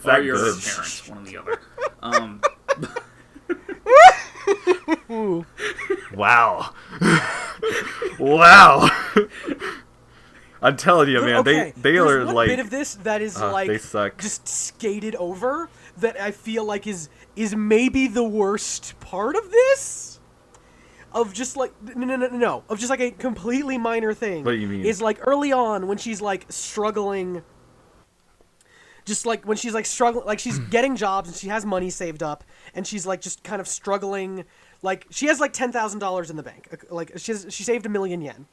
that or your good. parents, one or the other. Wow. Wow. I'm telling you, man, okay, they are one like bit of this that is like they suck. just skated over that I feel like is maybe the worst part of this. Of just like no, of just like a completely minor thing. What do you mean? Is like early on when she's like struggling. Just like when she's like struggling, like she's getting jobs and she has money saved up and she's like just kind of struggling. Like she has like $10,000 in the bank. Like she saved 1,000,000 yen.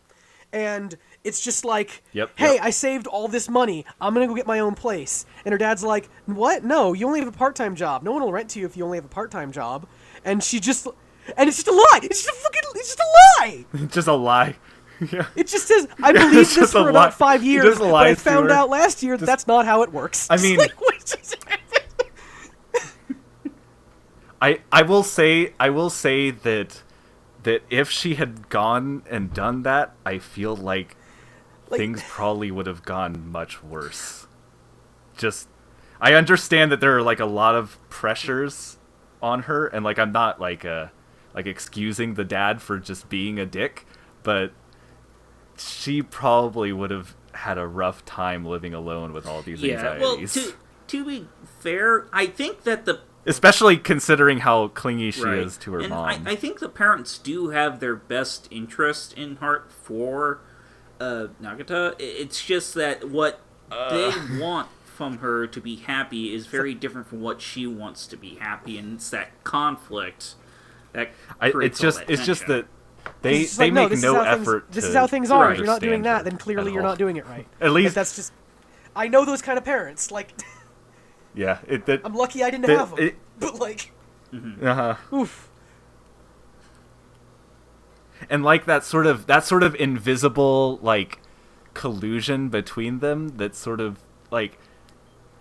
And it's just like, hey, I saved all this money. I'm going to go get my own place. And her dad's like, what? No, you only have a part-time job. No one will rent to you if you only have a part-time job. And she just, and it's just a lie. It's just a lie. Just a lie. Yeah. It just says, I believed this for about 5 years, but I found her. out last year that's not how it works. I mean, like, what just happened? I will say that if she had gone and done that, I feel like things probably would have gone much worse. Just, I understand that there are like a lot of pressures on her, and like I'm not like excusing the dad for just being a dick, but she probably would have had a rough time living alone with all these anxieties. Well, to be fair, I think that especially considering how clingy she is to her mom. I think the parents do have their best interest in heart for Nagata. It's just that what they want from her to be happy is very different from what she wants to be happy, and it's that conflict that creates it's just that they like, make no effort. This is how things are. If you're not understand doing that, her then clearly at you're all. not doing it right. At least like, that's just. I know those kind of parents. Like. Yeah, I'm lucky I didn't have them. But like. Oof. And like that sort of invisible like collusion between them. That sort of like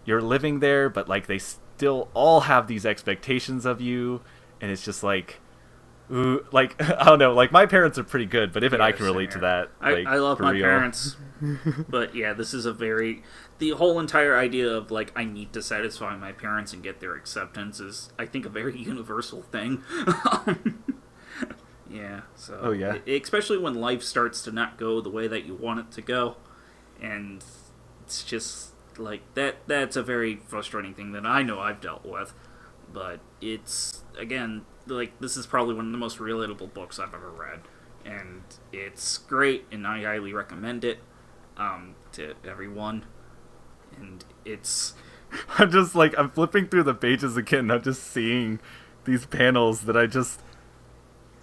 you're living there, but like they still all have these expectations of you, and it's just like. Ooh, like I don't know, like my parents are pretty good, but even I can relate to that. Like, I love my real. parents, but yeah, this is the whole entire idea of like I need to satisfy my parents and get their acceptance is I think a very universal thing. Yeah, so especially when life starts to not go the way that you want it to go, and it's just like that's a very frustrating thing that I know I've dealt with. but it's, again, like, this is probably one of the most relatable books I've ever read, and it's great, and I highly recommend it to everyone. And it's... I'm just I'm flipping through the pages again, and I'm just seeing these panels that I just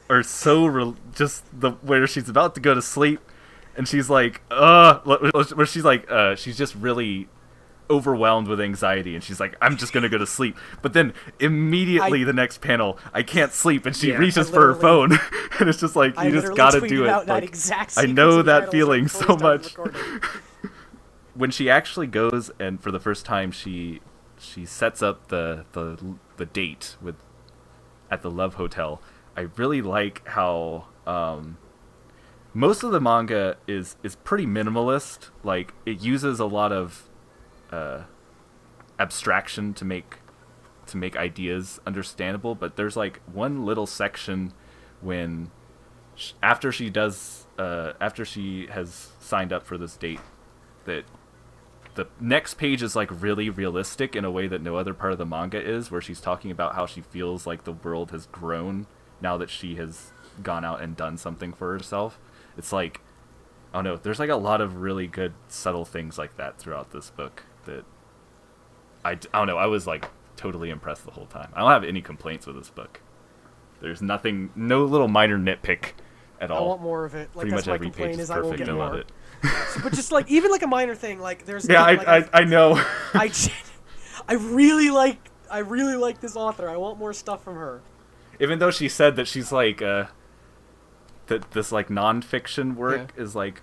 are so where she's about to go to sleep, and she's like, where she's like, she's just really overwhelmed with anxiety, and she's like, I'm just gonna go to sleep. But then immediately the next panel, I can't sleep, and she reaches for her phone, and it's just like, you just gotta do it. Like, I know that feeling so much. When she actually goes, and for the first time, she sets up the date at the Love Hotel. I really like how most of the manga is pretty minimalist. Like, it uses a lot of abstraction to make ideas understandable, but there's like one little section when after she has signed up for this date, that the next page is like really realistic in a way that no other part of the manga is, where she's talking about how she feels like the world has grown now that she has gone out and done something for herself. It's like, I don't know, there's like a lot of really good subtle things like that throughout this book that I don't know, I was like totally impressed the whole time. I don't have any complaints with this book. There's nothing, no little minor nitpick at all. I want more of it. Like, pretty that's much my every complaint page is is I won't perfect. get I love more. it. But just like, even like a minor thing, like there's Yeah, like, I know. I really like this author. I want more stuff from her. Even though she said that she's like that this like nonfiction work is like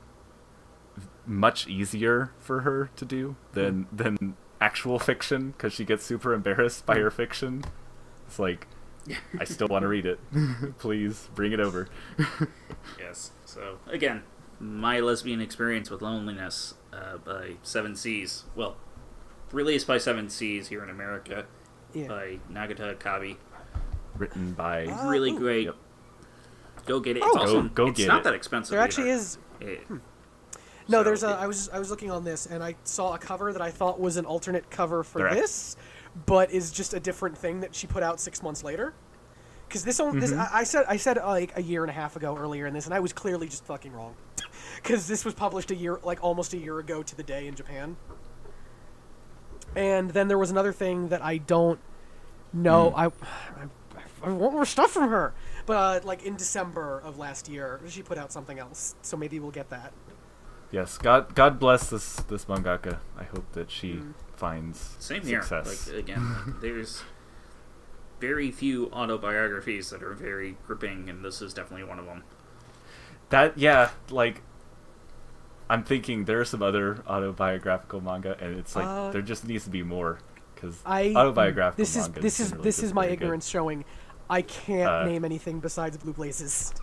much easier for her to do than actual fiction, because she gets super embarrassed by her fiction. It's like, I still want to read it. Please bring it over. Yes. So again, My Lesbian Experience with Loneliness by Seven Seas. Well, released by Seven Seas here in America by Nagata Akabe. Written by really great. Yep. Go get it. Oh. It's also Go it's get not it. that expensive. There actually either. is. It, No, so there's a. I was looking on this, and I saw a cover that I thought was an alternate cover for Correct. this, but is just a different thing that she put out 6 months later. Because this I said like a year and a half ago earlier in this, and I was clearly just fucking wrong. Because this was published almost a year ago to the day in Japan. And then there was another thing that I don't know. I want more stuff from her. But like in December of last year, she put out something else. So maybe we'll get that. Yes, God bless this mangaka. I hope that she finds same success. here. Like, again, like, there's very few autobiographies that are very gripping, and this is definitely one of them. Like, I'm thinking there are some other autobiographical manga, and it's like there just needs to be more, because autobiographical manga. This is my ignorance showing. I can't name anything besides Blue Blazes.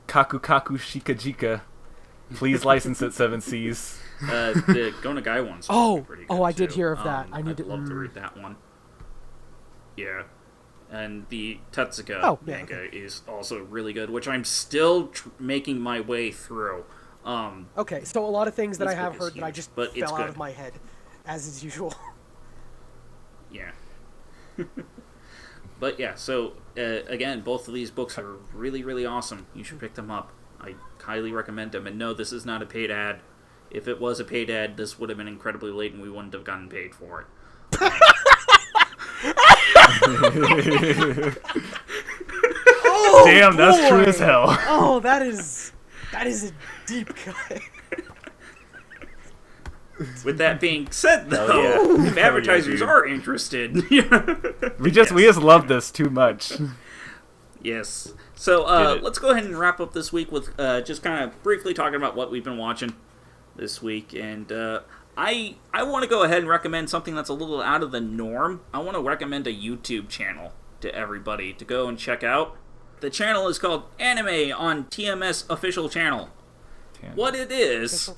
Kaku Kaku Shikajika. Please license it, Seven Seas. The Gonagai one's pretty good I did too. hear of that. I'd I'd love to read that one. Yeah. And the Tetsuka manga is also really good, which I'm still making my way through. Okay, so a lot of things that I have book is heard that I huge, just but it's fell out good. of my head, as is usual. Yeah. But yeah, so again, both of these books are really, really awesome. You should pick them up. I highly recommend them. And no, this is not a paid ad. If it was a paid ad, this would have been incredibly late and we wouldn't have gotten paid for it. Oh, damn, that's boy. true as hell. Oh, that is a deep cut. With that being said, though, if advertisers are interested, we just love this too much. Yes. So let's go ahead and wrap up this week with just kind of briefly talking about what we've been watching this week. And I want to go ahead and recommend something that's a little out of the norm. I want to recommend a YouTube channel to everybody to go and check out. The channel is called Anime on TMS Official Channel. What it is,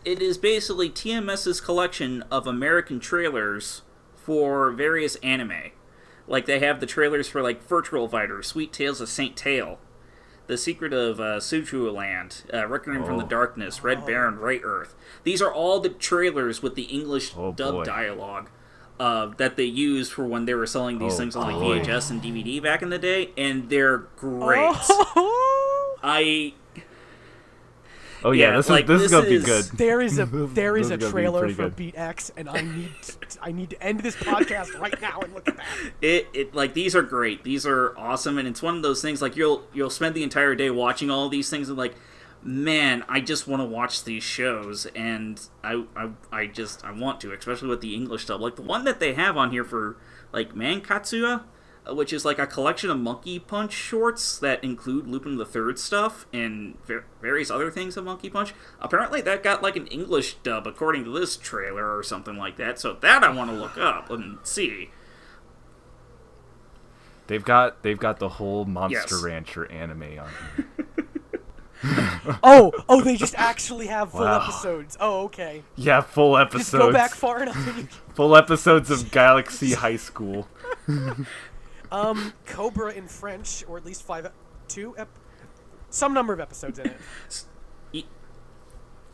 it is basically TMS's collection of American trailers for various anime. Like, they have the trailers for, like, Virtual Fighter, Sweet Tales of Saint Tail. The Secret of Suchu Land, Requiem from the Darkness, Red Baron, Right Earth. These are all the trailers with the English dub dialogue that they used for when they were selling these things on like VHS and DVD back in the day, and they're great. This is gonna be good. There is a trailer for Beat X, and I need to end this podcast right now and look at that. These are great. These are awesome, and it's one of those things like you'll spend the entire day watching all of these things and like, man, I just want to watch these shows, and I want to, especially with the English dub. Like the one that they have on here for like Mankatsuya, which is like a collection of Monkey Punch shorts that include Lupin the Third stuff and various other things of Monkey Punch. Apparently that got like an English dub according to this trailer or something like that, so that I want to look up and see. They've got the whole Monster Rancher anime on here. Oh, they just actually have full episodes. Oh, okay. Yeah, full episodes. Just go back far enough. Full episodes of Galaxy High School. Cobra in French, or at least some number of episodes in it.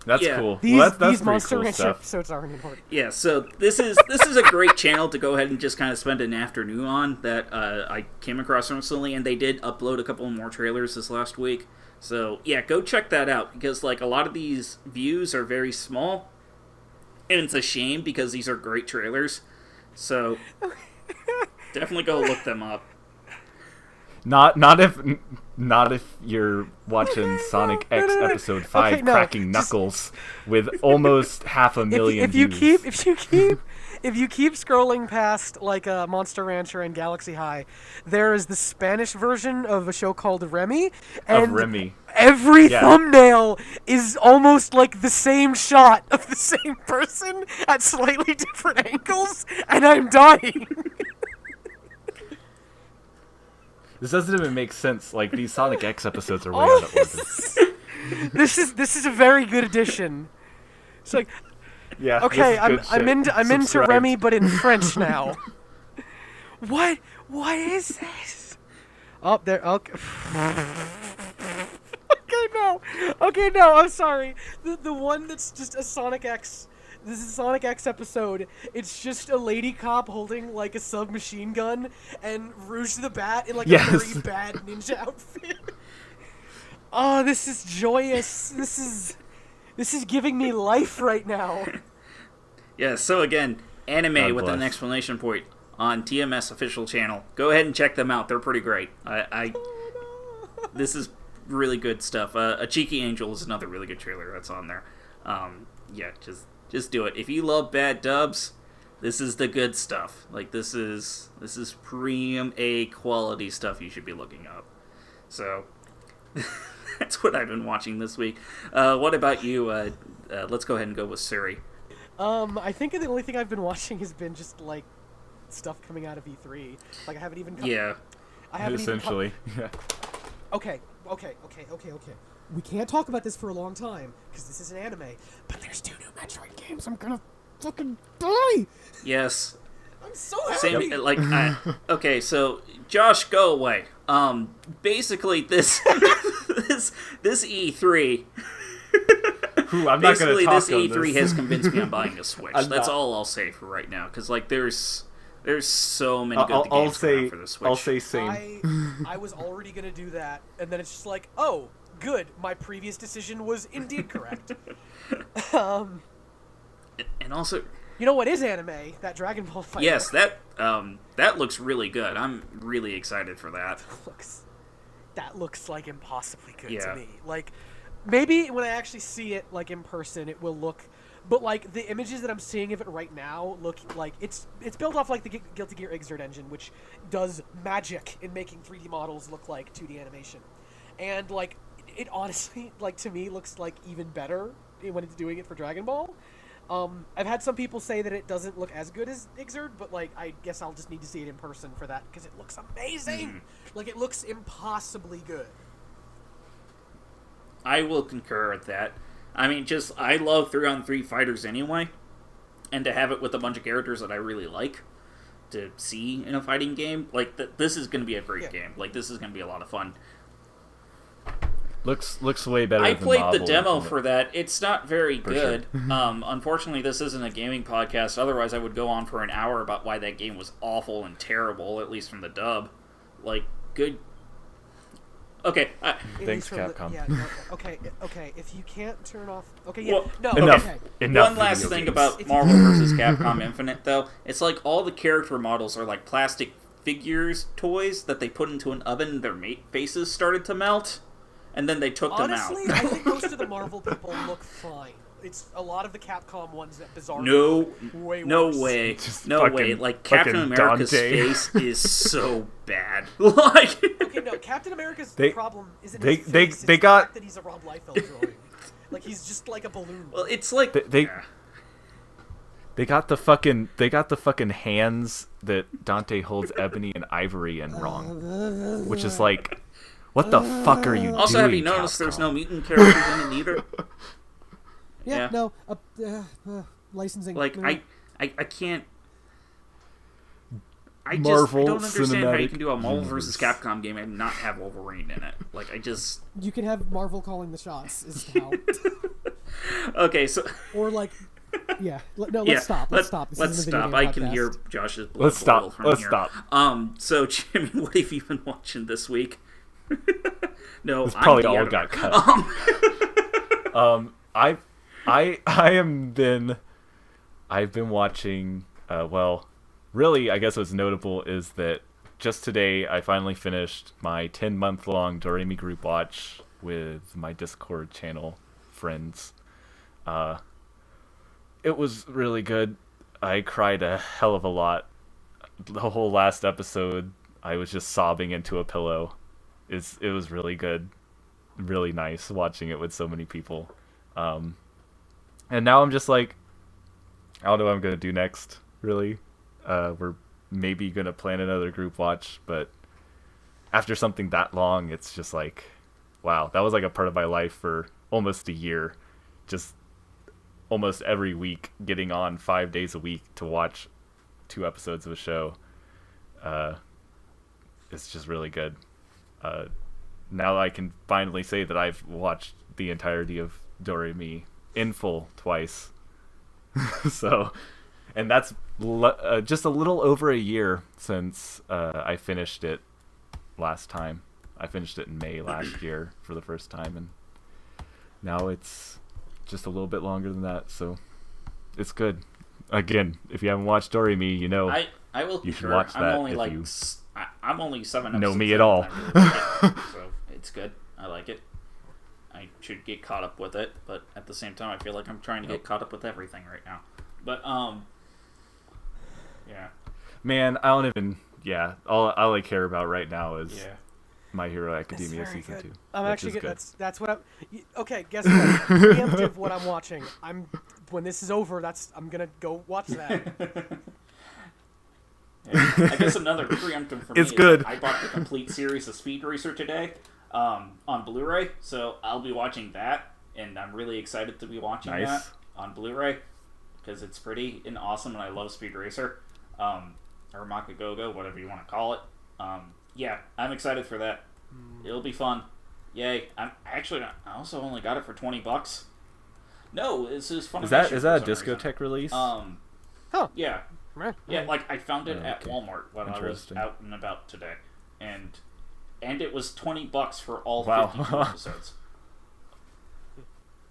That's cool. That's these Monster cool Rancher stuff. episodes aren't important. Yeah, so this is a great channel to go ahead and just kind of spend an afternoon on that I came across recently, and they did upload a couple more trailers this last week. So yeah, go check that out, because like a lot of these views are very small, and it's a shame because these are great trailers. So definitely go look them up. Not if you're watching Sonic X episode 5 cracking knuckles with almost 500,000 views. If you keep scrolling past like Monster Rancher and Galaxy High, there is the Spanish version of a show called Remy, and every thumbnail is almost like the same shot of the same person at slightly different angles, and I'm dying. This doesn't even make sense. Like, these Sonic X episodes are way out of order. This is a very good addition. It's like, yeah, okay, I'm into Remy, but in French now. What is this? Oh, there. Okay. Okay, no. I'm sorry. The one that's just a Sonic X. This is a Sonic X episode. It's just a lady cop holding like a submachine gun and Rouge the Bat in like a very bad ninja outfit. Oh, this is joyous. This is giving me life right now. Yeah, so again, anime with an exclamation point on TMS official channel. Go ahead and check them out. They're pretty great. This is really good stuff. A Cheeky Angel is another really good trailer that's on there. Just do it. If you love bad dubs, this is the good stuff. Like this is premium A quality stuff you should be looking up. So that's what I've been watching this week. What about you? Let's go ahead and go with Suri. I think the only thing I've been watching has been just like stuff coming out of E3. Like I haven't even essentially. Okay. We can't talk about this for a long time because this is an anime. But there's 2 new Metroid games. I'm gonna fucking die. Yes. I'm so happy. Okay, so Josh, go away. Basically, this E3. I'm not gonna talk this E3 has convinced me I'm buying a Switch. That's all I'll say for right now, because like there's so many good games coming out for the Switch. I'll say same. I was already gonna do that, and then it's just like, oh, good. My previous decision was indeed correct. And also, you know what is anime? That Dragon Ball fight. Yes, that looks really good. I'm really excited for that. That looks like impossibly good to me. Like, maybe when I actually see it like in person, it will look. But like the images that I'm seeing of it right now look like it's built off like the Guilty Gear Xrd engine, which does magic in making 3D models look like 2D animation, and like it honestly, like to me, looks like even better when it's doing it for Dragon Ball. I've had some people say that it doesn't look as good as Xrd, but like I guess I'll just need to see it in person for that because it looks amazing. Like it looks impossibly good. I will concur with that. I mean, I love 3-on-3 fighters anyway, and to have it with a bunch of characters that I really like to see in a fighting game, like this is going to be a great game. Like this is going to be a lot of fun. Looks way better. I than played Marvel the demo Infinite. for that. It's not very good. Sure. Unfortunately, this isn't a gaming podcast. Otherwise, I would go on for an hour about why that game was awful and terrible, at least from the dub. Like, good... Okay, Thanks, Capcom. Okay. If you can't turn off... Okay, Enough. Okay. Enough. One last thing games. about Marvel vs. Capcom Infinite, though. It's like all the character models are like plastic figures, toys, that they put into an oven and their faces started to melt, and then they took Honestly, them out. I think most of the Marvel people look fine. It's a lot of the Capcom ones that bizarrely No look way No worse. way. Just No fucking- way. Like, Captain fucking America's Dante. face is so bad. Like... Okay, no, Captain America's They- problem isn't they- his they- face, they it's got- the fact that he's a Rob Liefeld drawing. Like, he's just like a balloon. Well, it's like... They got the fucking hands that Dante holds Ebony and Ivory in wrong, which is like, what the fuck are you Also, doing? have you noticed Capcom? there's no mutant characters in it either? Yeah, Yeah. no, licensing. Like, I can't... I Marvel don't understand how you Cinematic can do a Marvel Universe. vs. Capcom game and not have Wolverine in it. Like, I just... You can have Marvel calling the shots, is how. Okay, so... Or like, yeah. No, Yeah, let's stop. Let's stop. This Let's isn't a video stop. game I can podcast. hear Josh's blood Let's boil stop. from Let's here. stop. So, Jimmy, what have you been watching this week? No, It's I'm probably the all editor. got cut. I've been watching. Really, I guess what's notable is that just today I finally finished my 10-month-long Doremi group watch with my Discord channel friends. It was really good. I cried a hell of a lot. The whole last episode, I was just sobbing into a pillow. It was really good, really nice watching it with so many people. And now I'm just like, I don't know what I'm gonna do next. Really, we're maybe gonna plan another group watch, but after something that long, it's just like, wow, that was like a part of my life for almost a year. Just almost every week, getting on 5 days a week to watch 2 episodes of a show. It's just really good. Now I can finally say that I've watched the entirety of Doremi in full twice. So, and that's just a little over a year since I finished it last time. I finished it in May last year for the first time, and now it's just a little bit longer than that, so it's good. Again, if you haven't watched Doremi, you know I will. you should watch that. I'm only if like you I'm only 7 know episodes me in, at all. and I really like it, so it's good. I like it. I should get caught up with it, but at the same time, I feel like I'm trying to get caught up with everything right now. But yeah. Man, I don't even. Yeah, all I care about right now is Yeah. My Hero That's Academia very season good. 2. I'm which actually is good. good. That's what I'm. Okay, guess what? Preemptive what I'm watching. When this is over, I'm gonna go watch that. Yeah. I guess another preemptive for me It's is good. that I bought the complete series of Speed Racer today on Blu-ray, so I'll be watching that, and I'm really excited to be watching Nice. that on Blu-ray because it's pretty and awesome, and I love Speed Racer, or Makagogo, whatever you want to call it. Yeah, I'm excited for that. It'll be fun. Yay! I also only got it for $20. No, this is Funimation. Is that for a some reason. discotheque release? Huh. Yeah. Right. Yeah, like I found it Oh, at okay. Walmart when I was Interesting. out and about today, and it was $20 for all Wow. 52 episodes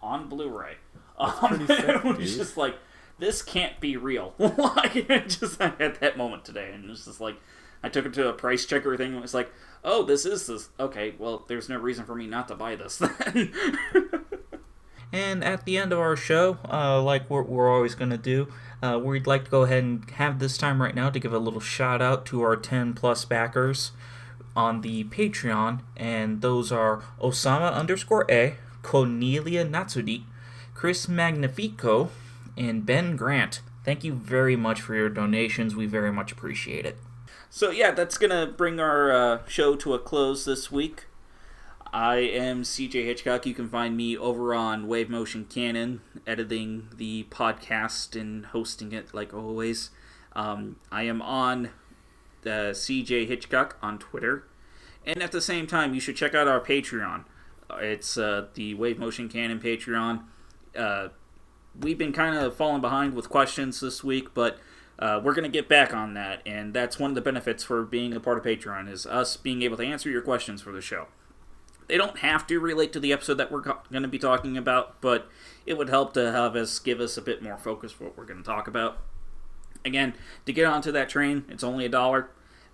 on Blu-ray. pretty sick, It was dude. just like, this can't be real. Like, I had that moment today, and it was just like, I took it to a price checker thing, and it was like, oh, this. Okay, well, there's no reason for me not to buy this then. And at the end of our show, like we're always going to do, we'd like to go ahead and have this time right now to give a little shout out to our 10 plus backers on the Patreon, and those are Osama_A, Cornelia Natsudi, Chris Magnifico, and Ben Grant. Thank you very much for your donations. We very much appreciate it. So yeah, that's going to bring our show to a close this week. I am CJ Hitchcock. You can find me over on Wave Motion Canon, editing the podcast and hosting it like always. I am on CJ Hitchcock on Twitter. And at the same time, you should check out our Patreon. It's the Wave Motion Canon Patreon. We've been kind of falling behind with questions this week, but we're going to get back on that, and that's one of the benefits for being a part of Patreon, is us being able to answer your questions for the show. They don't have to relate to the episode that we're going to be talking about, but it would help to give us a bit more focus for what we're going to talk about. Again, to get onto that train, it's only $1.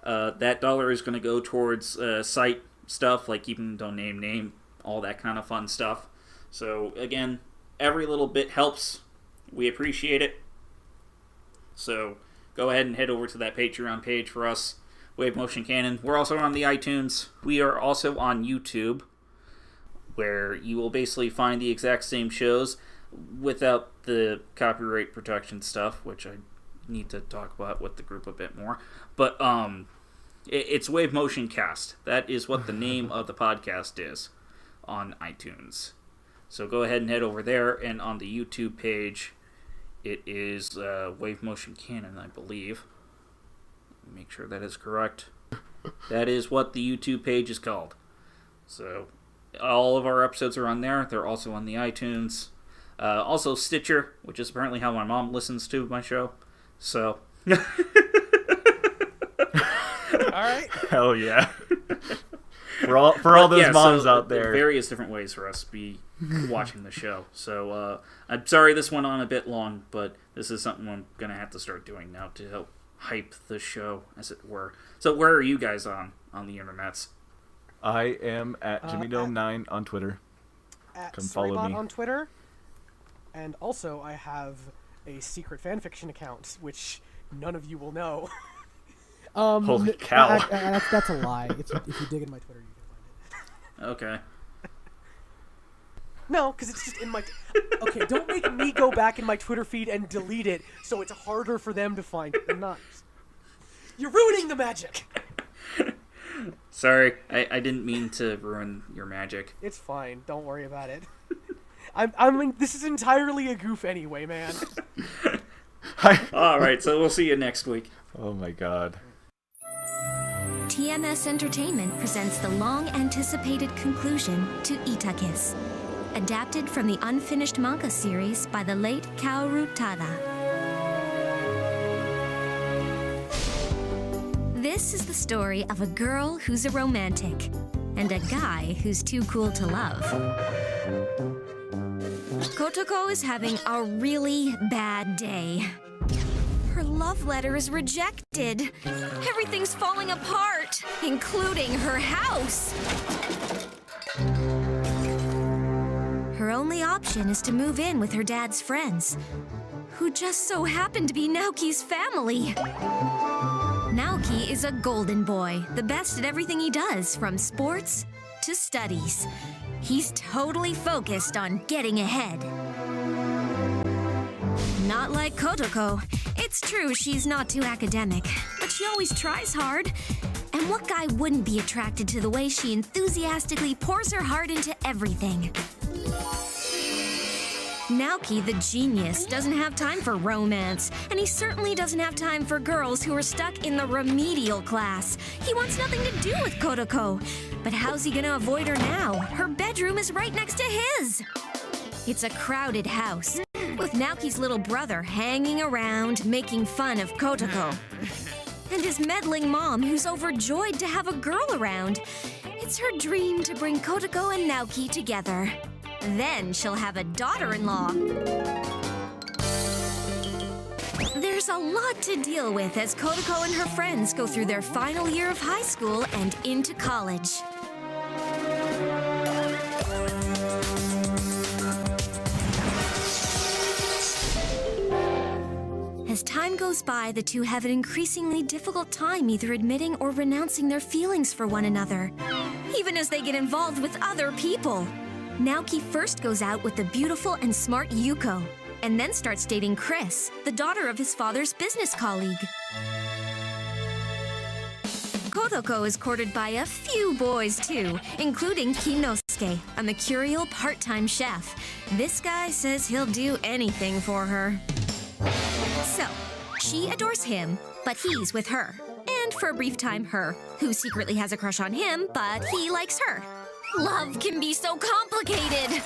That $1 is going to go towards site stuff, like keeping the domain name, all that kind of fun stuff. So, again, every little bit helps. We appreciate it. So, go ahead and head over to that Patreon page for us, Wave Motion Canon. We're also on the iTunes. We are also on YouTube, where you will basically find the exact same shows without the copyright protection stuff, which I need to talk about with the group a bit more. But it's Wave Motion Cast. That is what the name of the podcast is on iTunes. So go ahead and head over there, and on the YouTube page, it is Wave Motion Canon, I believe. Make sure that is correct. That is what the YouTube page is called. So all of our episodes are on there. They're also on the iTunes. Also Stitcher, which is apparently how my mom listens to my show. So. Alright. Hell yeah. For all those moms out there. Various different ways for us to be watching the show. So I'm sorry this went on a bit long, but this is something I'm going to have to start doing now to help hype the show, as it were. So where are you guys on the internets? I am at JimmyDome9 on Twitter. At Come follow Suribot me on Twitter. And also I have a secret fanfiction account, which none of you will know. Holy cow. That's a lie. If you dig in my Twitter, you can find it. Okay. No, because it's just in my... Okay, don't make me go back in my Twitter feed and delete it so it's harder for them to find it. I'm not... You're ruining the magic! Sorry, I didn't mean to ruin your magic. It's fine. Don't worry about it. I mean, this is entirely a goof anyway, man. Alright, so we'll see you next week. Oh my god. TMS Entertainment presents the long-anticipated conclusion to Itakis, adapted from the unfinished manga series by the late Kaoru Tada. This is the story of a girl who's a romantic and a guy who's too cool to love. Kotoko is having a really bad day. Her love letter is rejected. Everything's falling apart, including her house. Her only option is to move in with her dad's friends, who just so happen to be Naoki's family. Naoki is a golden boy, the best at everything he does, from sports to studies. He's totally focused on getting ahead. Not like Kotoko. It's true she's not too academic, but she always tries hard. And what guy wouldn't be attracted to the way she enthusiastically pours her heart into everything? Naoki, the genius, doesn't have time for romance, and he certainly doesn't have time for girls who are stuck in the remedial class. He wants nothing to do with Kotoko. But how's he gonna avoid her now? Her bedroom is right next to his. It's a crowded house, with Naoki's little brother hanging around, making fun of Kotoko. And his meddling mom, who's overjoyed to have a girl around. It's her dream to bring Kotoko and Naoki together. Then she'll have a daughter-in-law. There's a lot to deal with as Kotoko and her friends go through their final year of high school and into college. As time goes by, the two have an increasingly difficult time either admitting or renouncing their feelings for one another, even as they get involved with other people. Naoki first goes out with the beautiful and smart Yuko, and then starts dating Chris, the daughter of his father's business colleague. Kotoko is courted by a few boys too, including Kinosuke, a mercurial part-time chef. This guy says he'll do anything for her. So, she adores him, but he's with her. And for a brief time, her, who secretly has a crush on him, but he likes her. Love can be so complicated.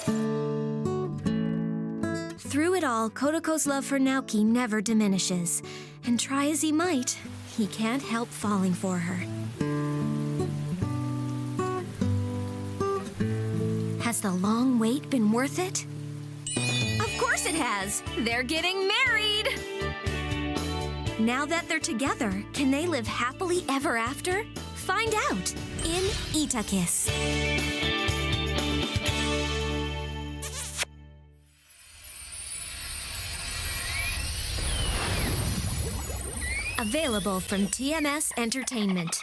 Through it all, Kotoko's love for Naoki never diminishes. And try as he might, he can't help falling for her. Has the long wait been worth it? Of course it has! They're getting married! Now that they're together, can they live happily ever after? Find out in Itakiss. Available from TMS Entertainment.